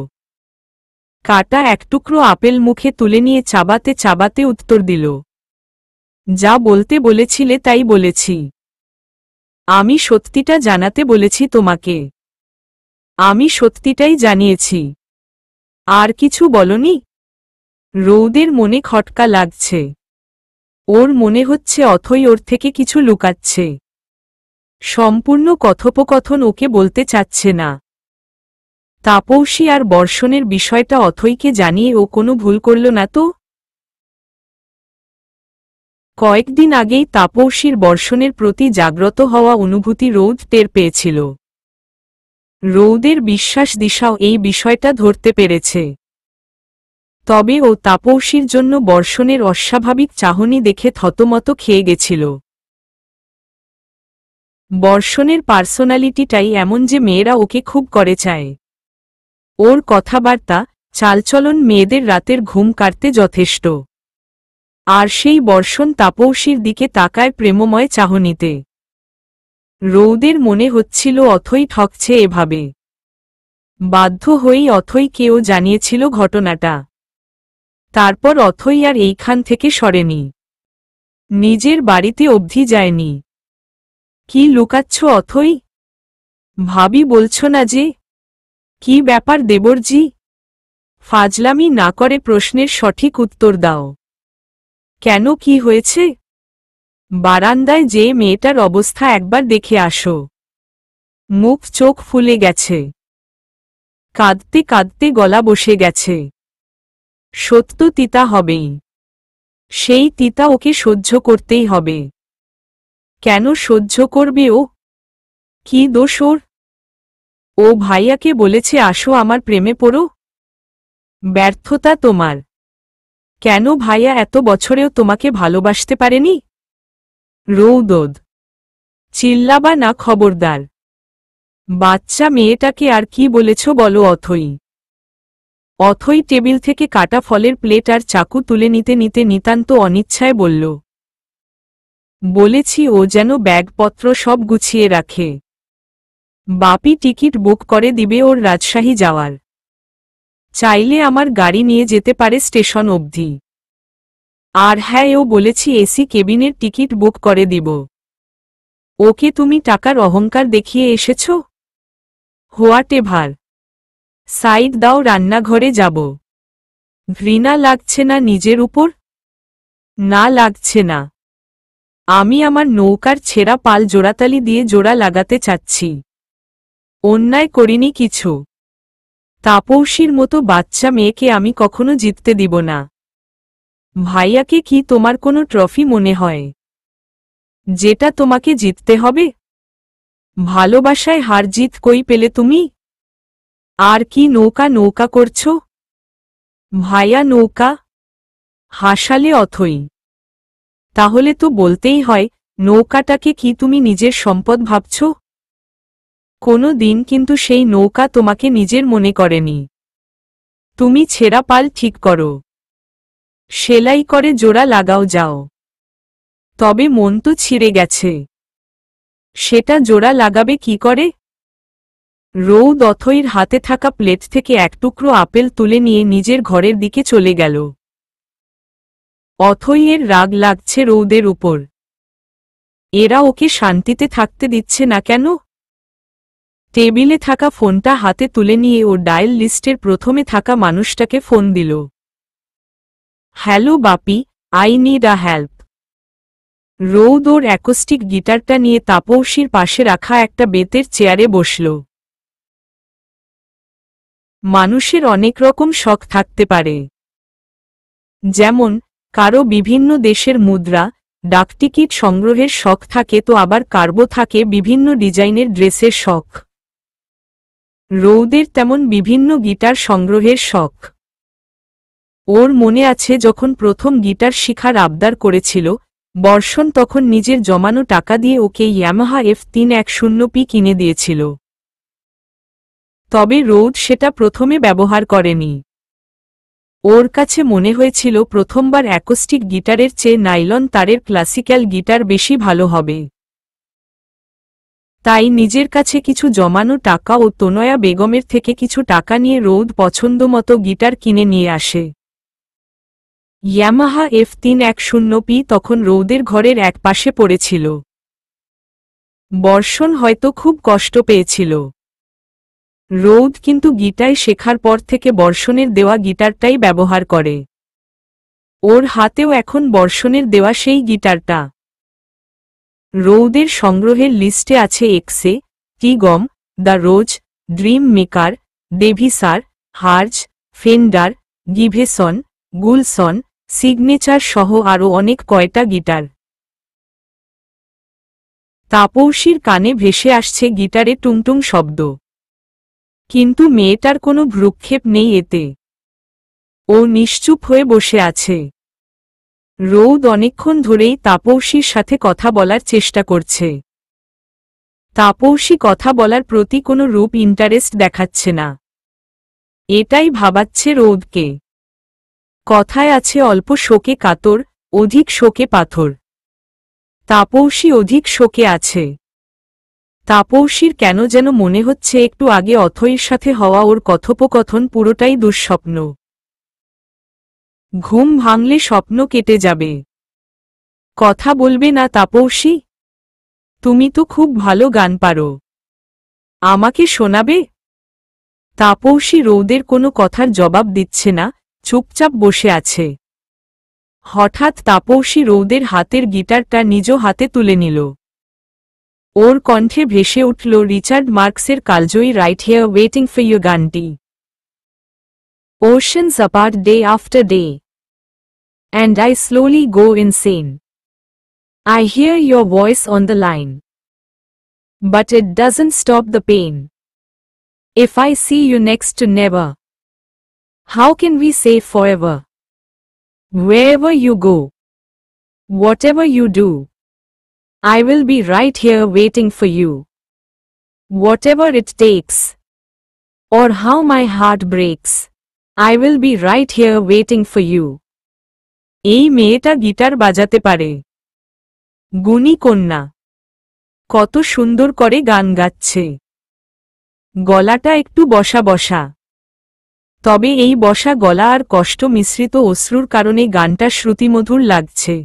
কাটা এক টুকরো আপেল মুখে তুলে নিয়ে চাবাতে চাবাতে উত্তর দিল, যা বলতে বলেছিলে তাই বলেছি। আমি সত্যিটা জানাতে বলেছি তোমাকে। আমি সত্যিটাই জানিয়েছি। আর কিছু বলনি? রৌদের মনে খটকা লাগছে। ওর মনে হচ্ছে অথই ওর থেকে কিছু লুকাচ্ছে। সম্পূর্ণ কথোপকথন ওকে বলতে চাচ্ছে না। তাপসী আর বর্ষণের বিষয়টা অথইকে জানিয়ে ও কোনো ভুল করল না তো? কয়েকদিন আগেই তাপসীর বর্ষণের প্রতি জাগ্রত হওয়া অনুভূতি রৌদ টের পেয়েছিল। রৌদের বিশ্বাস দিশাও এই বিষয়টা ধরতে পেরেছে। তবে ও তাপসীর জন্য বর্ষণের অস্বাভাবিক চাহনি দেখে থতমত খেয়ে গেছিল। বর্ষণের পার্সোনালিটিটাই এমন যে মেয়েরা ওকে খুব করে চায়। ওর কথাবার্তা, চালচলন মেয়েদের রাতের ঘুম কাটতে যথেষ্ট। আর সেই বর্ষণ তাপসীর দিকে তাকায় প্রেমময় চাহনিতে। রৌদের মনে হচ্ছিল অথই ঠকছে এভাবে। বাধ্য হয়েই অথইকেও জানিয়েছিল ঘটনাটা। তারপর অথই আর এইখান থেকে সরেনি। নিজের বাড়িতে অবধি যায়নি। কি লুকাচ্ছ অথই? ভাবি বলছ না যে? কি ব্যাপার দেবরজি? ফাজলামি না করে প্রশ্নের সঠিক উত্তর দাও। কেন, কি হয়েছে? বারান্দায় যে মেয়েটার অবস্থা একবার দেখে আসো। মুখ চোখ ফুলে গেছে। কাঁদতে কাঁদতে গলা বসে গেছে। সত্য তিতা হবেই। সেই তিতা ওকে সহ্য করতেই হবে। কেন সহ্য করবে ও? কি দোষ ওর? ও ভাইয়াকে বলেছে আসো আমার প্রেমে পড়ো। ব্যর্থতা তোমার। কেন ভাইয়া এত বছরেও তোমাকে ভালোবাসতে পারেনি? রৌদদ। চিল্লাবা না খবরদার। বাচ্চা মেয়েটাকে আর কি বলেছ বলো অথই। অথই টেবিল থেকে কাটা ফলের প্লেট আর চাকু তুলে নিতে নিতে নিতান্ত অনিচ্ছায় বলল, বলেছি ও যেন ব্যাগপত্র সব গুছিয়ে রাখে। বাপি টিকিট বুক করে দিবে ওর রাজশাহী যাওয়ার। চাইলে আমার গাড়ি নিয়ে যেতে পারে স্টেশন অবধি। আর হ্যাঁ, ও বলেছি এসি কেবিনের টিকিট বুক করে দিব। ওকে তুমি টাকার অহংকার দেখিয়ে এসেছ? What ever. সাইড দাও, রান্নাঘরে যাব। ঘৃণা লাগছে না নিজের উপর? না লাগছে না। আমি আমার নৌকার ছেঁড়া পাল জোড়াতালি দিয়ে জোড়া লাগাতে চাচ্ছি। অন্যায় করিনি কিছু। তাপসীর মতো বাচ্চা মেয়েকে আমি কখনো জিততে দিব না। ভাইয়াকে কি তোমার কোনো ট্রফি মনে হয় যেটা তোমাকে জিততে হবে? ভালোবাসায় হার জিত কই পেলে তুমি? আর কি নৌকা নৌকা করছো? ভাইয়া নৌকা? হাসালে অথই। তাহলে তো বলতেই হয়, নৌকাটাকে কি তুমি নিজের সম্পদ ভাবছ? কোনো দিন কিন্তু সেই নৌকা তোমাকে নিজের মনে করেনি। তুমি ছেঁড়া পাল ঠিক করো, সেলাই করে জোড়া লাগাও যাও। তবে মন তো ছিঁড়ে গেছে, সেটা জোড়া লাগাবে কি করে? রৌদ অথইর হাতে থাকা প্লেট থেকে এক টুকরো আপেল তুলে নিয়ে নিজের ঘরের দিকে চলে গেল। অথইয়ের রাগ লাগছে রৌদের উপর। এরা ওকে শান্তিতে থাকতে দিচ্ছে না কেন? টেবিলে থাকা ফোনটা হাতে তুলে নিয়ে ও ডায়াল লিস্টের প্রথমে থাকা মানুষটাকে ফোন দিল। Hello Bapi, I need a help. Roud ওর অ্যাকোস্টিক গিটারটা নিয়ে তাপসীর পাশে রাখা একটা বেতের চেয়ারে বসল। মানুষের অনেক রকম শখ থাকতে পারে। যেমন কারো বিভিন্ন দেশের মুদ্রা, ডাকটিকিট সংগ্রহের শখ থাকে, তো আবার কারো থাকে বিভিন্ন ডিজাইনের ড্রেসের শখ। রৌদের তেমন বিভিন্ন গিটার সংগ্রহের শখ। ওর মনে আছে যখন প্রথম গিটার শিখার আবদার করেছিল বর্ষণ, তখন নিজের জমানো টাকা দিয়ে ওকে ইয়ামাহা F310P কিনে দিয়েছিল। তবে রৌদ সেটা প্রথমে ব্যবহার করেনি। ওর কাছে মনে হয়েছিল প্রথমবার অ্যাকোস্টিক গিটারের চেয়ে নাইলন তারের ক্লাসিক্যাল গিটার বেশি ভালো হবে। তাই নিজের কাছে কিছু জমানো টাকা ও তনয়া বেগমের থেকে কিছু টাকা নিয়ে রৌদ পছন্দমতো গিটার কিনে নিয়ে আসে। ইয়ামাহা F310P তখন রৌদের ঘরের এক পাশে পড়েছিল। বর্ষণ হয়তো খুব কষ্ট পেয়েছিল। রৌদ কিন্তু গিটার শেখার পর থেকে বর্ষণের দেওয়া গিটারটাই ব্যবহার করে। ওর হাতেও এখন বর্ষণের দেওয়া সেই গিটারটা। রৌদের সংগ্রহের লিস্টে আছে এক্সে, টিগম, দ্য রোজ, ড্রিম মেকার, ডেভিসার, হার্জ, ফেন্ডার, গিভেসন, গুলসন, সিগনেচার সহ আরও অনেক কয়টা গিটার। তাপসীর কানে ভেসে আসছে গিটারে টুংটুং শব্দ। কিন্তু মেয়েটার কোনো ভ্রুক্ষেপ নেই এতে। ও নিশ্চুপ হয়ে বসে আছে। রৌদ অনেকক্ষণ ধরেই তাপসীর সাথে কথা বলার চেষ্টা করছে। তাপসী কথা বলার প্রতি কোনো রূপ ইন্টারেস্ট দেখাচ্ছে না। এটাই ভাবাচ্ছে রৌদকে। কথায় আছে অল্প শোকে কাতর, অধিক শোকে পাথর। তাপসী অধিক শোকে আছে। তাপসীর কেন যেন মনে হচ্ছে একটু আগে অথৈর সাথে হওয়া ওর কথোপকথন পুরোটাই দুঃস্বপ্ন। ঘুম ভাঙলে স্বপ্ন কেটে যাবে। কথা বলবে না তাপসী? তুমি তো খুব ভালো গান পারো, আমাকে শোনাবে? তাপসী রৌদের কোনো কথার জবাব দিচ্ছে না, চুপচাপ বসে আছে। হঠাৎ তাপসী রৌদের হাতের গিটারটা নিজ হাতে তুলে নিল। ওর কণ্ঠে ভেসে উঠল রিচার্ড মার্কসের কালজয়ী right here waiting for you গানটি। Oceans apart day after day, and I slowly go insane. I hear your voice on the line, but it doesn't stop the pain. If I see you next to never, how can we say forever? Wherever you go, whatever you do, I will be right here waiting for you. Whatever it takes, or how my heart breaks, I will be right here waiting for you. এই মেয়েটা guitar বাজাতে পারে। গুণী কন্যা। কত সুন্দর করে গান গাচ্ছে। গলাটা একটু বসা বসা। তবে এই বসা গলা আর কষ্ট মিশ্রিত অশ্রুর কারণে গানটা শ্রুতিমধুর লাগছে।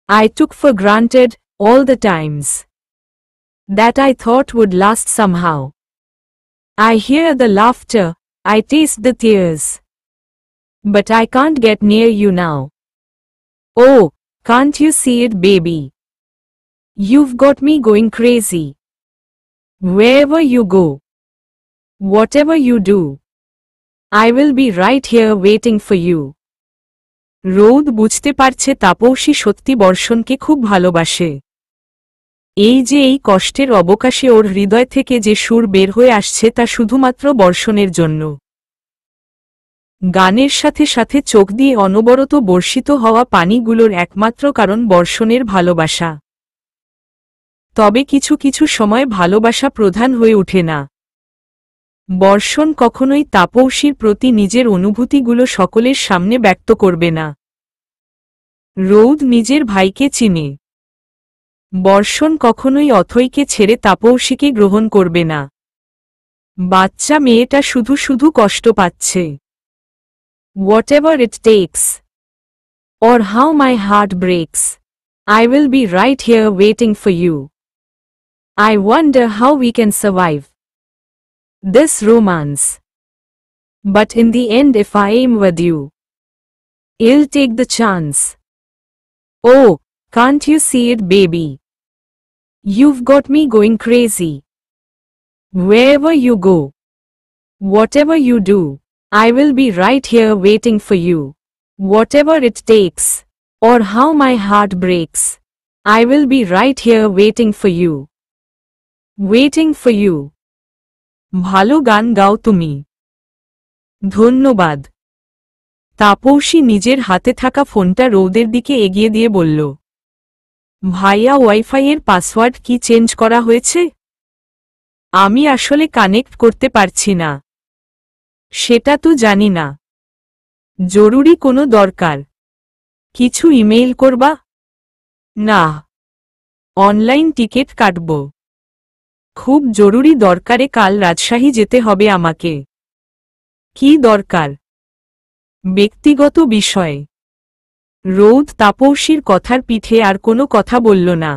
I took for granted all the times that I thought would last somehow. I hear the laughter, I taste the tears, but I can't get near you now. Oh, can't you see it, baby? You've got me going crazy. Wherever you go, whatever you do, I will be right here waiting for you. রৌদ বুঝতে পারছে তাপসী সত্যি বর্ষণকে খুব ভালোবাসে। এই যে এই কষ্টের অবকাশে ওর হৃদয় থেকে যে সুর বের হয়ে আসছে তা শুধুমাত্র বর্ষণের জন্য। গানের সাথে সাথে চোখ দিয়ে অনবরত বর্ষিত হওয়া পানিগুলোর একমাত্র কারণ বর্ষণের ভালোবাসা। তবে কিছু কিছু সময় ভালোবাসা প্রধান হয়ে ওঠে না। বর্ষণ কখনোই তাপসীর প্রতি নিজের অনুভূতিগুলো সকলের সামনে ব্যক্ত করবে না। রৌদ নিজের ভাইকে চিনে। বর্ষণ কখনোই অথৈকে ছেড়ে তাপসীকে গ্রহণ করবে না। বাচ্চা মেয়েটা শুধু শুধু কষ্ট পাচ্ছে। Whatever it takes, or how my heart breaks, I will be right here waiting for you. I wonder how we can survive this romance. But in the end, if I am with you, I'll take the chance. Oh, can't you see it, baby? You've got me going crazy. Wherever you go, whatever you do, I will be right here waiting for you. Whatever it takes, or how my heart breaks, I will be right here waiting for you. Waiting for you. ভালো গান গাও তুমি। ধন্যবাদ। তাপসী নিজের হাতে থাকা ফোনটা রৌদের দিকে এগিয়ে দিয়ে বলল, ভাইয়া, ওয়াইফাই এর পাসওয়ার্ড কি চেঞ্জ করা হয়েছে? আমি আসলে কানেক্ট করতে পারছি না। সেটা তো জানি না। জরুরি কোনো দরকার? কিছু ইমেইল করবা? না, অনলাইন টিকিট কাটব। খুব জরুরি দরকারে কাল রাজশাহী যেতে হবে আমাকে। কি দরকার? ব্যক্তিগত বিষয়। রৌদ তাপসীর কথার পিঠে আর কোনো কথা বলল না।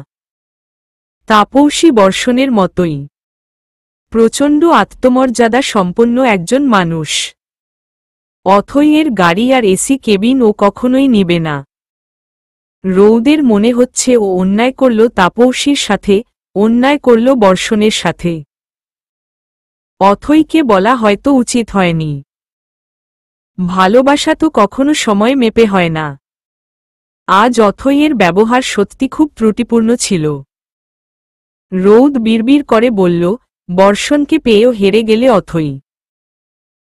তাপসী বর্ষণের মতোই প্রচণ্ড আত্মমর্যাদা সম্পন্ন একজন মানুষ। অথইয়ের গাড়ি আর এসি কেবিন ও কখনোই নিবে না। রৌদের মনে হচ্ছে ও অন্যায় করল তাপসীর সাথে, অন্যায় করল বর্ষণের সাথে। অথইকে বলা হয়তো উচিত হয়নি। ভালোবাসা তো কখনো সময় মেপে হয় না। আজ অথইয়ের ব্যবহার সত্যি খুব ত্রুটিপূর্ণ ছিল। রৌদ বিড়বিড় করে বলল, বর্ষণকে পেয়েও হেরে গেলে অথই।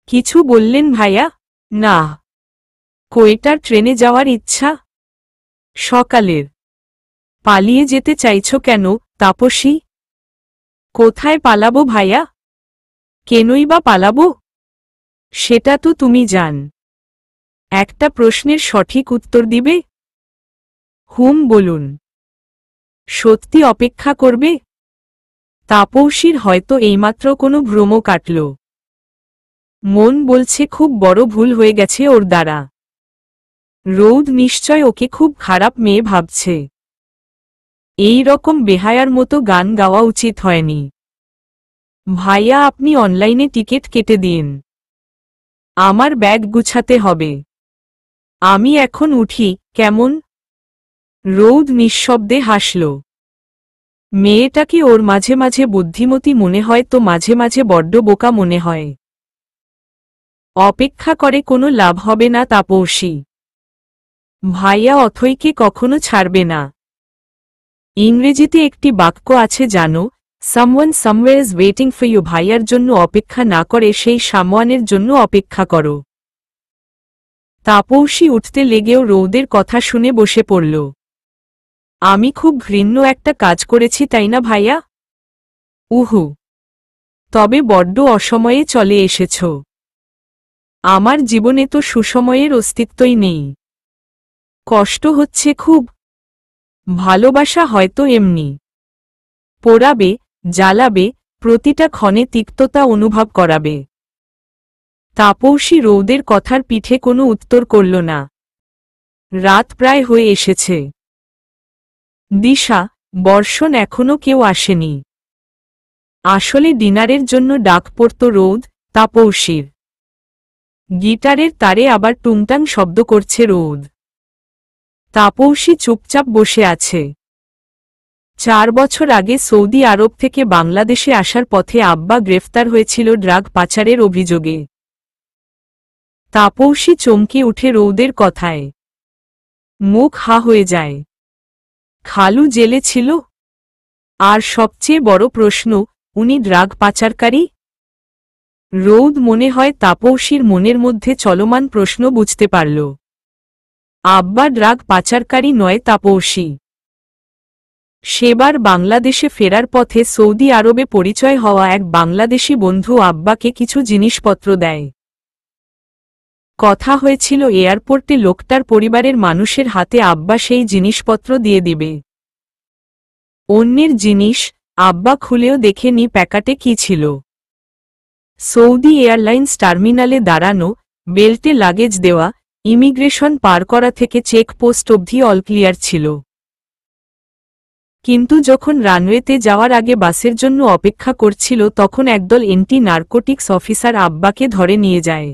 কিছু বললেন ভাইয়া? না। কোয়েটার ট্রেনে যাওয়ার ইচ্ছা? সকালের। পালিয়ে যেতে চাইছ কেন, তাপসী? কোথায় পালাবো ভাইয়া? কেনই বা পালাবো? সেটা তো তুমি জান। একটা প্রশ্নের সঠিক উত্তর দিবে? হুম বলুন। সত্যি অপেক্ষা করবে? তাপসীর হয়তো এইমাত্র কোনো ভ্রম কাটল। মন বলছে খুব বড় ভুল হয়ে গেছে ওর দ্বারা। রৌদ নিশ্চয় ওকে খুব খারাপ মেয়ে ভাবছে। এই রকম বেহায়ার মতো গান গাওয়া উচিত হয়নি। ভাইয়া, আপনি অনলাইনে টিকিট কেটে দিন। আমার ব্যাগ গুছাতে হবে। আমি এখন উঠি, কেমন? রৌদ নিঃশব্দে হাসল। মেয়েটাকে ওর মাঝে মাঝে বুদ্ধিমতী মনে হয় তো মাঝে মাঝে বড্ড বোকা মনে হয়। অপেক্ষা করে কোনো লাভ হবে না তাপসী। ভাইয়া অথইকে কখনো ছাড়বে না। ইংরেজিতে একটি বাক্য আছে জানো, someone somewhere is waiting for you. ভাইয়ার জন্য অপেক্ষা না করে সেই সামওয়ানের জন্য অপেক্ষা করো। তাপসী উঠতে লেগেও রৌদের কথা শুনে বসে পড়ল। আমি খুব ঘৃণ্য একটা কাজ করেছি তাই না ভাইয়া? উহু। তবে বড্ড অসময়ে চলে এসেছ। আমার জীবনে তো সুসময়ের অস্তিত্বই নেই। কষ্ট হচ্ছে খুব। ভালোবাসা হয়তো এমনি পোড়াবে, জ্বালাবে, প্রতিটা ক্ষণে তিক্ততা অনুভব করাবে। তাপসী রৌদের কথার পিঠে কোনো উত্তর করল না। রাত প্রায় হয়ে এসেছে। দিশা, বর্ষণ এখনো কেউ আসেনি। আসলে ডিনারের জন্য ডাক পড়ত রৌদ, তাপসীর। গিটারের তারে আবার টুংটাং শব্দ করছে রৌদ। তাপসী চুপচাপ বসে আছে। 4 বছর আগে সৌদি আরব থেকে বাংলাদেশে আসার পথে আব্বা গ্রেফতার হয়েছিল ড্রাগ পাচারের অভিযোগে। তাপসী চমকে উঠে রৌদের কথায়। মুখ হা হয়ে যায়। খালু জেলে ছিল? আর সবচেয়ে বড় প্রশ্ন, উনি ড্রাগ পাচারকারী? রৌদ মনে হয় তাপসীর মনের মধ্যে চলমান প্রশ্ন বুঝতে পারল। আব্বা ড্রাগ পাচারকারী নয় তাপসী। সেবার বাংলাদেশে ফেরার পথে সৌদি আরবে পরিচয় হওয়া এক বাংলাদেশি বন্ধু আব্বাকে কিছু জিনিসপত্র দেয়। কথা হয়েছিল এয়ারপোর্টে লোকটার পরিবারের মানুষের হাতে আব্বা সেই জিনিসপত্র দিয়ে দিবে। অন্যের জিনিস, আব্বা খুলেও দেখেনি প্যাকেটে কি ছিল। সৌদি এয়ারলাইন্স টার্মিনালে দাঁড়ানো, বেল্টে লাগেজ দেওয়া, ইমিগ্রেশন পার করা থেকে চেকপোস্ট অবধি অল ক্লিয়ার ছিল। কিন্তু যখন রানওয়েতে যাওয়ার আগে বাসের জন্য অপেক্ষা করছিল তখন একদল এন্টি নার্কোটিক্স অফিসার আব্বাকে ধরে নিয়ে যায়।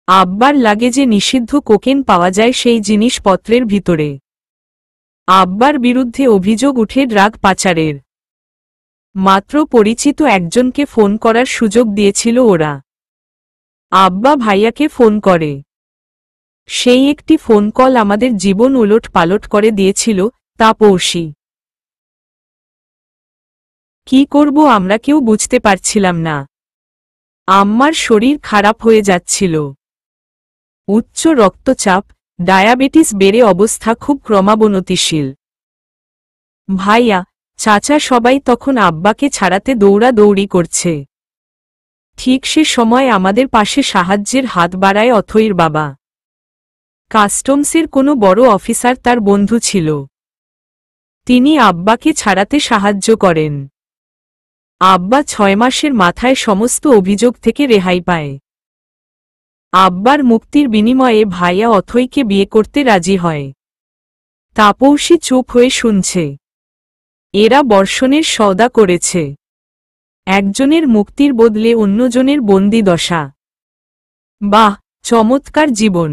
আব্বার লাগেজে নিষিদ্ধ কোকেন পাওয়া যায় সেই জিনিসপত্রের ভিতরে। আব্বার বিরুদ্ধে অভিযোগ উঠে ড্রাগ পাচারের। মাত্র পরিচিত একজনকে ফোন করার সুযোগ দিয়েছিল ওরা। আব্বা ভাইয়াকে ফোন করে। সেই একটি ফোন কল আমাদের জীবন উলট পালট করে দিয়েছিল। তাপসী। কি করব আমরা কেউ বুঝতে পারছিলাম না। আম্মার শরীর খারাপ হয়ে যাচ্ছিল। উচ্চ রক্তচাপ, ডায়াবেটিস বেড়ে অবস্থা খুব ক্রমাবনতিশীল। ভাইয়া, চাচা সবাই তখন আব্বাকে ছাড়াতে দৌড়াদৌড়ি করছে। ঠিক সে সময় আমাদের পাশে সাহায্যের হাত বাড়ায় অথৈর বাবা। কাস্টমসের কোনো বড় অফিসার তার বন্ধু ছিল। তিনি আব্বাকে ছাড়াতে সাহায্য করেন। আব্বা 6 মাসের মাথায় সমস্ত অভিযোগ থেকে রেহাই পায়। আব্বার মুক্তির বিনিময়ে ভাইয়া অথৈকে বিয়ে করতে রাজি হয়। তাপসী চুপ হয়ে শুনছে। এরা বর্ষণের সওদা করেছে। একজনের মুক্তির বদলে অন্যজনের বন্দি দশা। বাহ, চমৎকার জীবন।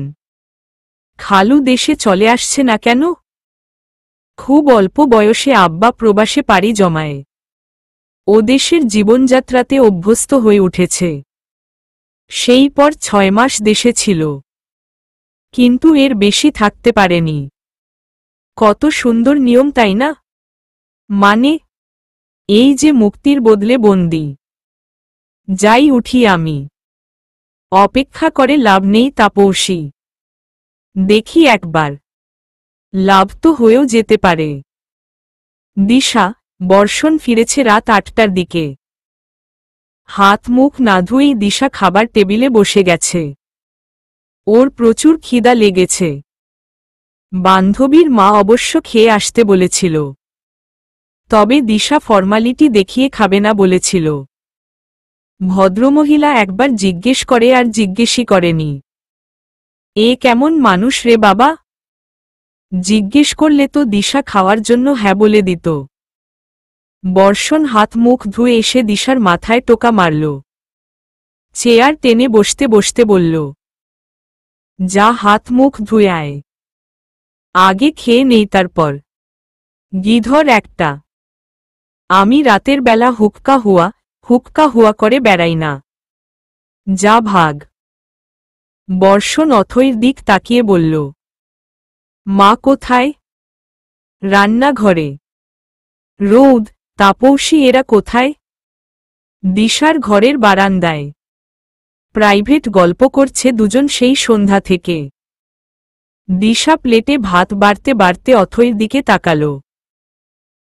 খালু দেশে চলে আসছে না কেন? খুব অল্প বয়সে আব্বা প্রবাসে পাড়ি জমায়। ও দেশের জীবনযাত্রাতে অভ্যস্ত হয়ে উঠেছে। সেই পর 6 মাস দেশে ছিল, কিন্তু এর বেশি থাকতে পারেনি। কত সুন্দর নিয়ম, তাই না? মানে, এই যে মুক্তির বদলে বন্দি। যাই উঠি আমি। অপেক্ষা করে লাভ নেই তাপসী। দেখি একবার। লাভ তো হয়েও যেতে পারে। দিশা, বর্ষণ ফিরেছে রাত 8টার দিকে। হাত মুখ না ধুয়েই দিশা খাবার টেবিলে বসে গেছে। ওর প্রচুর খিদা লেগেছে। বান্ধবীর মা অবশ্য খেয়ে আসতে বলেছিল, তবে দিশা ফর্মালিটি দেখিয়ে খাবে না বলেছিল। ভদ্রমহিলা একবার জিজ্ঞেস করে আর জিজ্ঞেসই করেনি, এ কেমন মানুষ রে বাবা? জিজ্ঞেস করলে তো দিশা খাওয়ার জন্য হ্যাঁ বলে দিত। বর্ষণ হাত মুখ ধুয়ে এসে দিশার মাথায় টোকা মারল। চেয়ার টেনে বসতে বসতে বলল, যা হাত মুখ ধুয়ে আয়। আগে খেয়ে নেই তারপর। গিধর একটা। আমি রাতের বেলা হুক্কা হুয়া করে বেড়াই না। যা ভাগ। বর্ষণ অথৈর দিক তাকিয়ে বলল, মা কোথায়? রান্নাঘরে। রৌদ, তাপসী এরা কোথায়? দিশার ঘরের বারান্দায়। প্রাইভেট গল্প করছে দুজন সেই সন্ধ্যা থেকে। দিশা প্লেটে ভাত বাড়তে বাড়তে অথৈর দিকে তাকাল।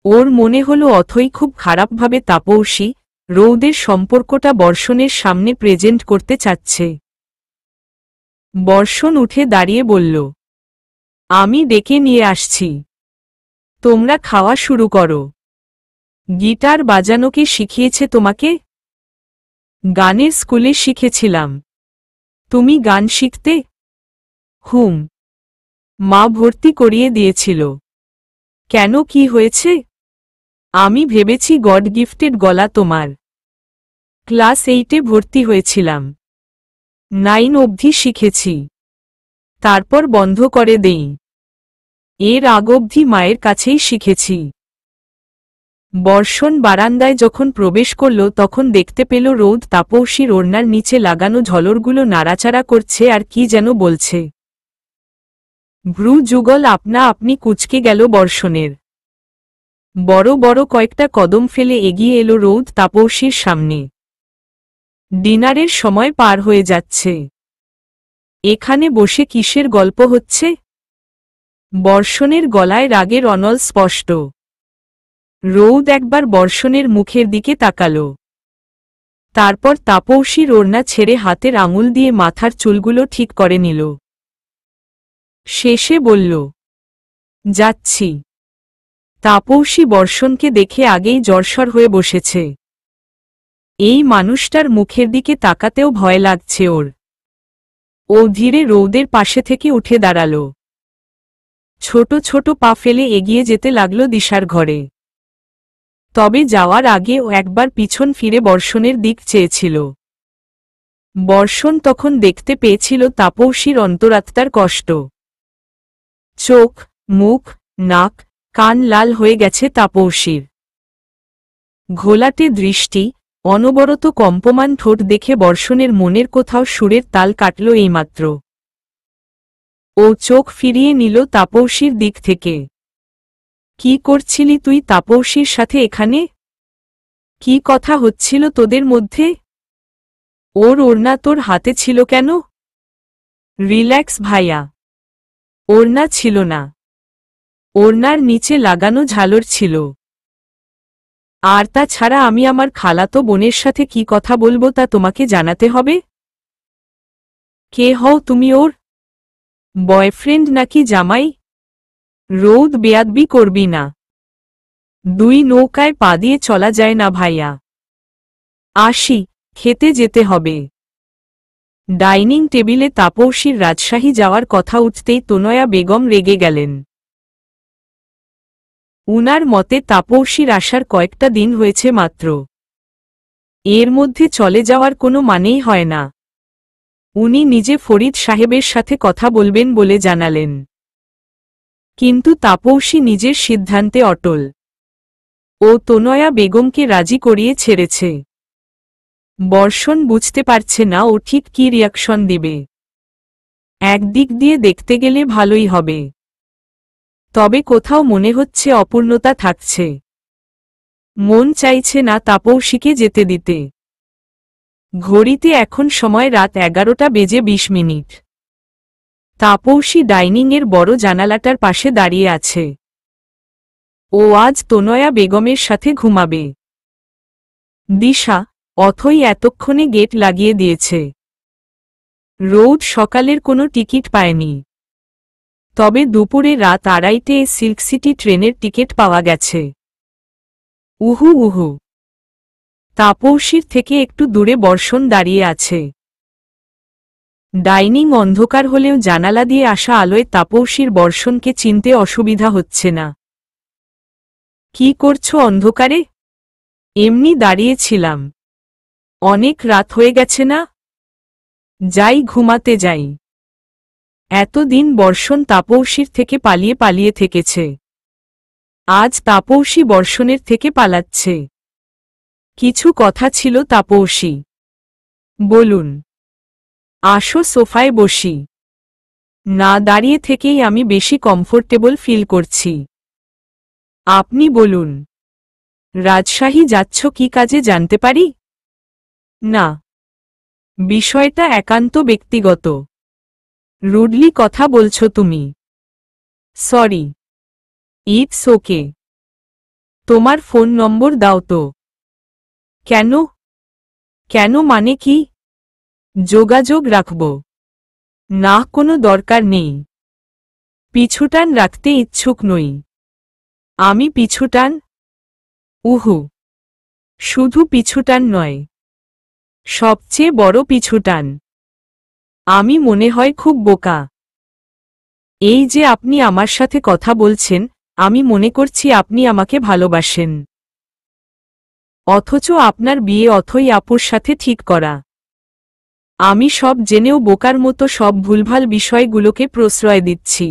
ওর মনে হলো অথৈ খুব খারাপভাবে তাপসী, রৌদের সম্পর্কটা বর্ষণের সামনে প্রেজেন্ট করতে চাচ্ছে। বর্ষণ উঠে দাঁড়িয়ে বলল, আমি ডেকে নিয়ে আসছি। তোমরা খাওয়া শুরু করো। গিটার বাজানো কে শিখিয়েছে তোমাকে? গানের স্কুলে শিখেছিলাম। তুমি গান শিখতে? হুম। মা ভর্তি করিয়ে দিয়েছিল। কেন, কি হয়েছে? আমি ভেবেছি গড গিফটেড গলা তোমার। ক্লাস 8-এ ভর্তি হয়েছিলাম। 9 অবধি শিখেছি, তারপর বন্ধ করে দেই। এর আগ অবধি মায়ের কাছেই শিখেছি। বর্ষণ বারান্দায় যখন প্রবেশ করল তখন দেখতে পেল রৌদ তাপসীর ওড়নার নিচে লাগানো ঝলরগুলো নাড়াচাড়া করছে আর কি যেন বলছে। ভ্রু যুগল আপনা আপনি কুঁচকে গেল বর্ষণের। বড় বড় কয়েকটা কদম ফেলে এগিয়ে এলো রৌদ তাপসীর সামনে। ডিনারের সময় পার হয়ে যাচ্ছে। এখানে বসে কিসের গল্প হচ্ছে? বর্ষণের গলায় রাগের অনল স্পষ্ট। রৌদ একবার বর্ষণের মুখের দিকে তাকাল। তারপর তাপসীর ওড়না ছেড়ে হাতের আঙুল দিয়ে মাথার চুলগুলো ঠিক করে নিল। শেষে বলল, যাচ্ছি। তাপসী বর্ষণকে দেখে আগেই জড়সড় হয়ে বসেছে। এই মানুষটার মুখের দিকে তাকাতেও ভয় লাগছে ওর। ও ধীরে রৌদের পাশে থেকে উঠে দাঁড়াল। ছোট ছোট পা ফেলে এগিয়ে যেতে লাগল দিশার ঘরে। তবে যাওয়ার আগে ও একবার পিছন ফিরে বর্ষণের দিক চেয়েছিল। বর্ষণ তখন দেখতে পেয়েছিল তাপসীর অন্তরাত্মার কষ্ট। চোখ, মুখ, নাক, কান লাল হয়ে গেছে তাপসীর। ঘোলাটে দৃষ্টি, অনবরত কম্পমান ঠোঁট দেখে বর্ষণের মনের কোথাও সুরের তাল কাটল এইমাত্র। ও চোখ ফিরিয়ে নিল তাপসীর দিক থেকে। কি করছিলি তুই তাপসীর সাথে এখানে? কি কথা হচ্ছিল তোদের মধ্যে? ওর ওড়না তোর হাতে ছিল কেন? রিল্যাক্স ভাইয়া। ওড়না ছিল না, ওড়নার নিচে লাগানো ঝালর ছিল। আর তাছাড়া আমি আমার খালাতো বোনের সাথে কি কথা বলবো তা তোমাকে জানাতে হবে? কে হও তুমি ওর? বয়ফ্রেন্ড নাকি জামাই? রৌদ বেয়াদবি করবি না। দুই নৌকায় পা দিয়ে চলা যায় না ভাইয়া। আসি, খেতে যেতে হবে। ডাইনিং টেবিলে তাপসীর রাজশাহী যাওয়ার কথা উঠতেই তনয়া বেগম রেগে গেলেন। উনার মতে তাপসীর আসার কয়েকটা দিন হয়েছে মাত্র, এর মধ্যে চলে যাওয়ার কোনো মানেই হয় না। উনি নিজে ফরিদ সাহেবের সাথে কথা বলবেন বলে জানালেন। কিন্তু তাপসী নিজের সিদ্ধান্তে অটল। ও তনয়া বেগমকে রাজি করিয়ে ছেড়েছে। বর্ষণ বুঝতে পারছে না ও ঠিক কী রিয়াকশন দিবে। একদিক দিয়ে দেখতে গেলে ভালোই হবে, তবে কোথাও মনে হচ্ছে অপূর্ণতা থাকছে। মন চাইছে না তাপসীকে যেতে দিতে। ঘড়িতে এখন সময় রাত 11:20। তাপসী ডাইনিংয়ের বড় জানালাটার পাশে দাঁড়িয়ে আছে। ও আজ তনয়া বেগমের সাথে ঘুমাবে। দিশা, অথই এতক্ষণে গেট লাগিয়ে দিয়েছে। রৌদ সকালের কোনো টিকিট পায়নি, তবে দুপুরে রাত 2:30 সিল্ক সিটি ট্রেনের টিকিট পাওয়া গেছে। উহু উহু। তাপসীর থেকে একটু দূরে বর্ষণ দাঁড়িয়ে আছে। ডাইনিং অন্ধকার হলেও জানালা দিয়ে আসা আলোয় তাপসীর বর্ষণকে চিনতে অসুবিধা হচ্ছে না। কি করছো অন্ধকারে? এমনি দাঁড়িয়েছিলাম। অনেক রাত হয়ে গেছে না? যাই ঘুমাতে যাই। এতদিন বর্ষণ তাপসীর থেকে পালিয়ে পালিয়ে থেকেছে। আজ তাপসী বর্ষণের থেকে পালাচ্ছে। কিছু কথা ছিল তাপসী। বলুন। আসো সোফায় বসি। না দাঁড়িয়ে থেকেই আমি বেশি কমফোর্টেবল ফিল করছি। আপনি বলুন। রাজশাহী যাচ্ছ কি কাজে জানতে পারি? না, বিষয়টা একান্ত ব্যক্তিগত। রুডলি কথা বলছো তুমি। সরি। It's okay. তোমার ফোন নম্বর দাও তো। কেন? কেন মানে কি? যোগাযোগ রাখব না, কোনো দরকার নেই। পিছুটান রাখতে ইচ্ছুক নই। আমি পিছুটান? উহু। শুধু পিছুটান নয়, সবচেয়ে বড় পিছুটান। আমি মনে হয় খুব বোকা। এই যে আপনি আমার সাথে কথা বলছেন, আমি মনে করছি আপনি আমাকে ভালোবাসেন। অথচ আপনার বিয়ে অথই আপুর সাথে ঠিক করা। আমি সব জেনেও বোকার মতো সব ভুলভাল বিষয়গুলোকে প্রশ্রয় দিচ্ছি।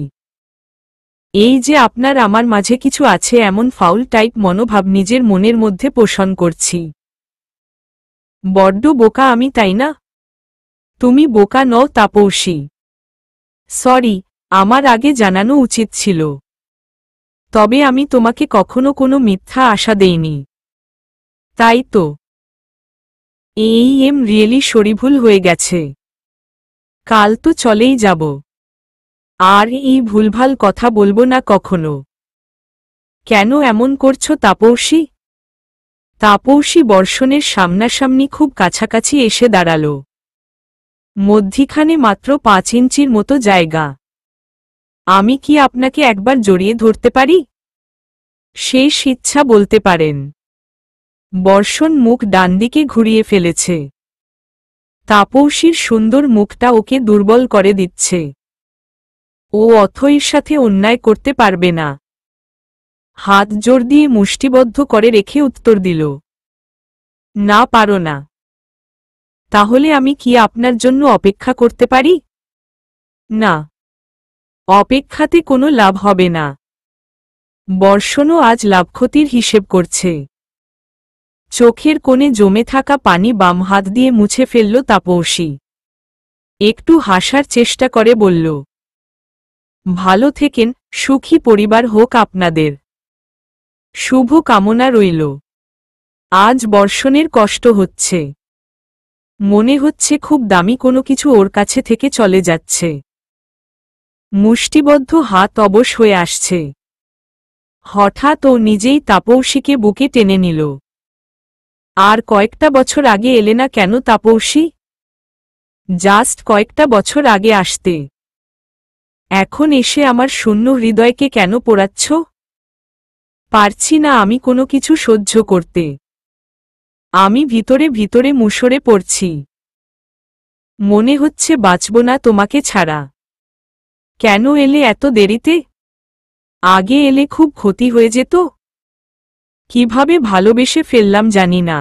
এই যে আপনার আমার মাঝে কিছু আছে এমন ফাউল টাইপ মনোভাব নিজের মনের মধ্যে পোষণ করছি। বড্ড বোকা আমি, তাই না? তুমি বোকা নও তাপসী। সরি, আমার আগে জানানো উচিত ছিল। তবে আমি তোমাকে কখনো কোনো মিথ্যা আশা দেইনি। তাই তো। রিয়েলি সরিভুল হয়ে গেছে। কাল তো চলেই যাব। আর এই ভুলভাল কথা বলবো না কখনো। কেন এমন করছো তাপসী? তাপসী বর্ষণের সামনাসামনি খুব কাছাকাছি এসে দাঁড়াল। মধ্যিখানে মাত্র 5 ইঞ্চির মতো জায়গা। আমি কি আপনাকে একবার জড়িয়ে ধরতে পারি? শেষ ইচ্ছা বলতে পারেন। বর্ষণ মুখ ডানদিকে ঘুরিয়ে ফেলেছে। তাপসীর সুন্দর মুখটা ওকে দুর্বল করে দিচ্ছে। ও অথৈর সাথে অন্যায় করতে পারবে না। হাত জোর দিয়ে মুষ্টিবদ্ধ করে রেখে উত্তর দিল, না পারো না। তাহলে আমি কি আপনার জন্য অপেক্ষা করতে পারি? না, অপেক্ষাতে কোনো লাভ হবে না। বর্ষণও আজ লাভক্ষতির হিসেব করছে। চোখের কোণে জমে থাকা পানি বাম হাত দিয়ে মুছে ফেলল তাপসী। একটু হাসার চেষ্টা করে বলল, ভালো থেকেন, সুখী পরিবার হোক আপনাদের। শুভ কামনা রইল। আজ বর্ষণের কষ্ট হচ্ছে। মনে হচ্ছে খুব দামি কোনো কিছু ওর কাছে থেকে চলে যাচ্ছে। মুষ্টিবদ্ধ হাত অবশ হয়ে আসছে। হঠাৎ ও নিজেই তাপসীকে বুকে টেনে নিল। আর কয়েকটা বছর আগে এলে না কেন তাপসী? জাস্ট কয়েকটা বছর আগে আসতে। এখন এসে আমার শূন্য হৃদয়কে কেন পোড়াচ্ছ? পারছি না আমি কোনো কিছু সহ্য করতে। আমি ভিতরে ভিতরে মুষড়ে পড়ছি। মনে হচ্ছে বাঁচব না তোমাকে ছাড়া। কেন এলে এত দেরিতে? আগে এলে খুব ক্ষতি হয়ে যেত। কিভাবে ভালোবেসে ফেললাম জানি না।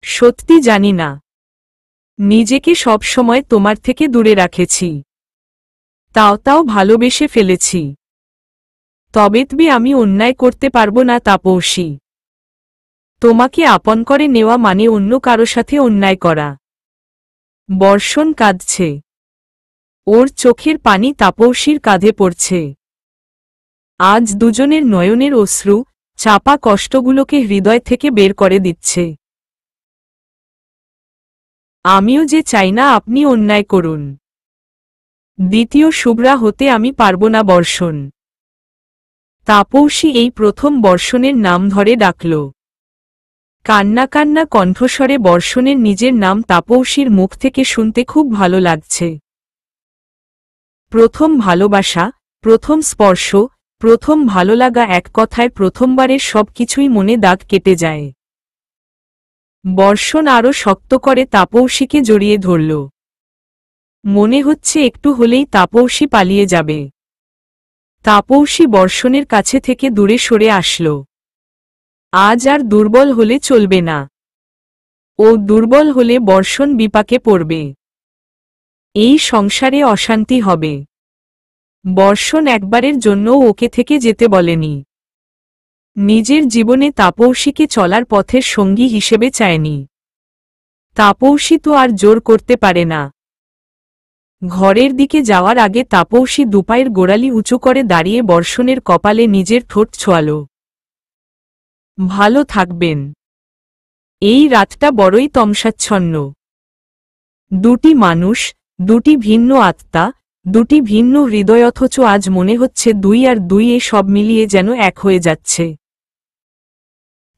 সত্যি জানি না। নিজেকে সব সময় তোমার থেকে দূরে রাখেছি। তাও ভালোবেসে ফেলেছি। তবে আমি অন্যায় করতে পারবো না তাপসী। তোমাকে আপন করে নেওয়া মানে অন্য কারো সাথে অন্যায় করা। বর্ষণ কাঁদছে। ওর চোখের পানি তাপসীর কাঁধে পড়ছে। আজ দুজনের নয়নের অশ্রু চাপা কষ্টগুলোকে হৃদয় থেকে বের করে দিচ্ছে। আমিও যে চাই না আপনি অন্যায় করুন। দ্বিতীয় শুভ্রা হতে আমি পারব না বর্ষণ। তাপসী এই প্রথম বর্ষণের নাম ধরে ডাকল। কান্না কান্না কণ্ঠস্বরে বর্ষণের নিজের নাম তাপসীর মুখ থেকে শুনতে খুব ভালো লাগছে। প্রথম ভালোবাসা, প্রথম স্পর্শ, প্রথম ভালো লাগা, এক কথায় প্রথমবারের সব কিছুই মনে দাগ কেটে যায়। বর্ষণ আরও শক্ত করে তাপসীকে জড়িয়ে ধরল। মনে হচ্ছে একটু হলেই তাপসী পালিয়ে যাবে। তাপসী বর্ষণের কাছে থেকে দূরে সরে আসল। আজ আর দুর্বল হলে চলবে না। ও দুর্বল হলে বর্ষণ বিপাকে পড়বে। এই সংসারে অশান্তি হবে। বর্ষণ একবারের জন্য ওকে থেকে যেতে বলেনি। নিজের জীবনে তাপসীকে চলার পথের সঙ্গী হিসেবে চায়নি। তাপসী তো আর জোর করতে পারে না। ঘরের দিকে যাওয়ার আগে তাপসী দুপায়ের গোড়ালি উঁচু করে দাঁড়িয়ে বর্ষণের কপালে নিজের ঠোঁট ছোঁয়াল। ভালো থাকবেন। এই রাতটা বড়ই তমসাচ্ছন্ন। দুটি মানুষ, দুটি ভিন্ন আত্মা, দুটি ভিন্ন হৃদয়, অথচ আজ মনে হচ্ছে দুই আর দুই এ সব মিলিয়ে যেন এক হয়ে যাচ্ছে।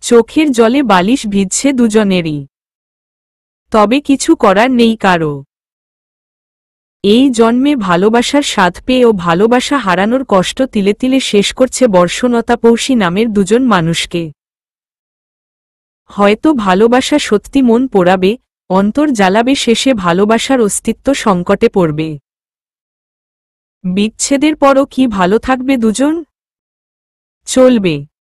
চোখের জলে বালিশ ভিজছে দুজনেরই। তবে কিছু করার নেই কারো। এই জন্মে ভালোবাসার স্বাদ পেয়ে ও ভালোবাসা হারানোর কষ্ট তিলে তিলে শেষ করছে বর্ষণ ও তাপসী নামের দুজন মানুষকে। হয়তো ভালোবাসা সত্যি মন পোড়াবে, অন্তর জ্বালাবে, শেষে ভালোবাসার অস্তিত্ব সংকটে পড়বে। বিচ্ছেদের পরও কি ভালো থাকবে দুজন? চলবে।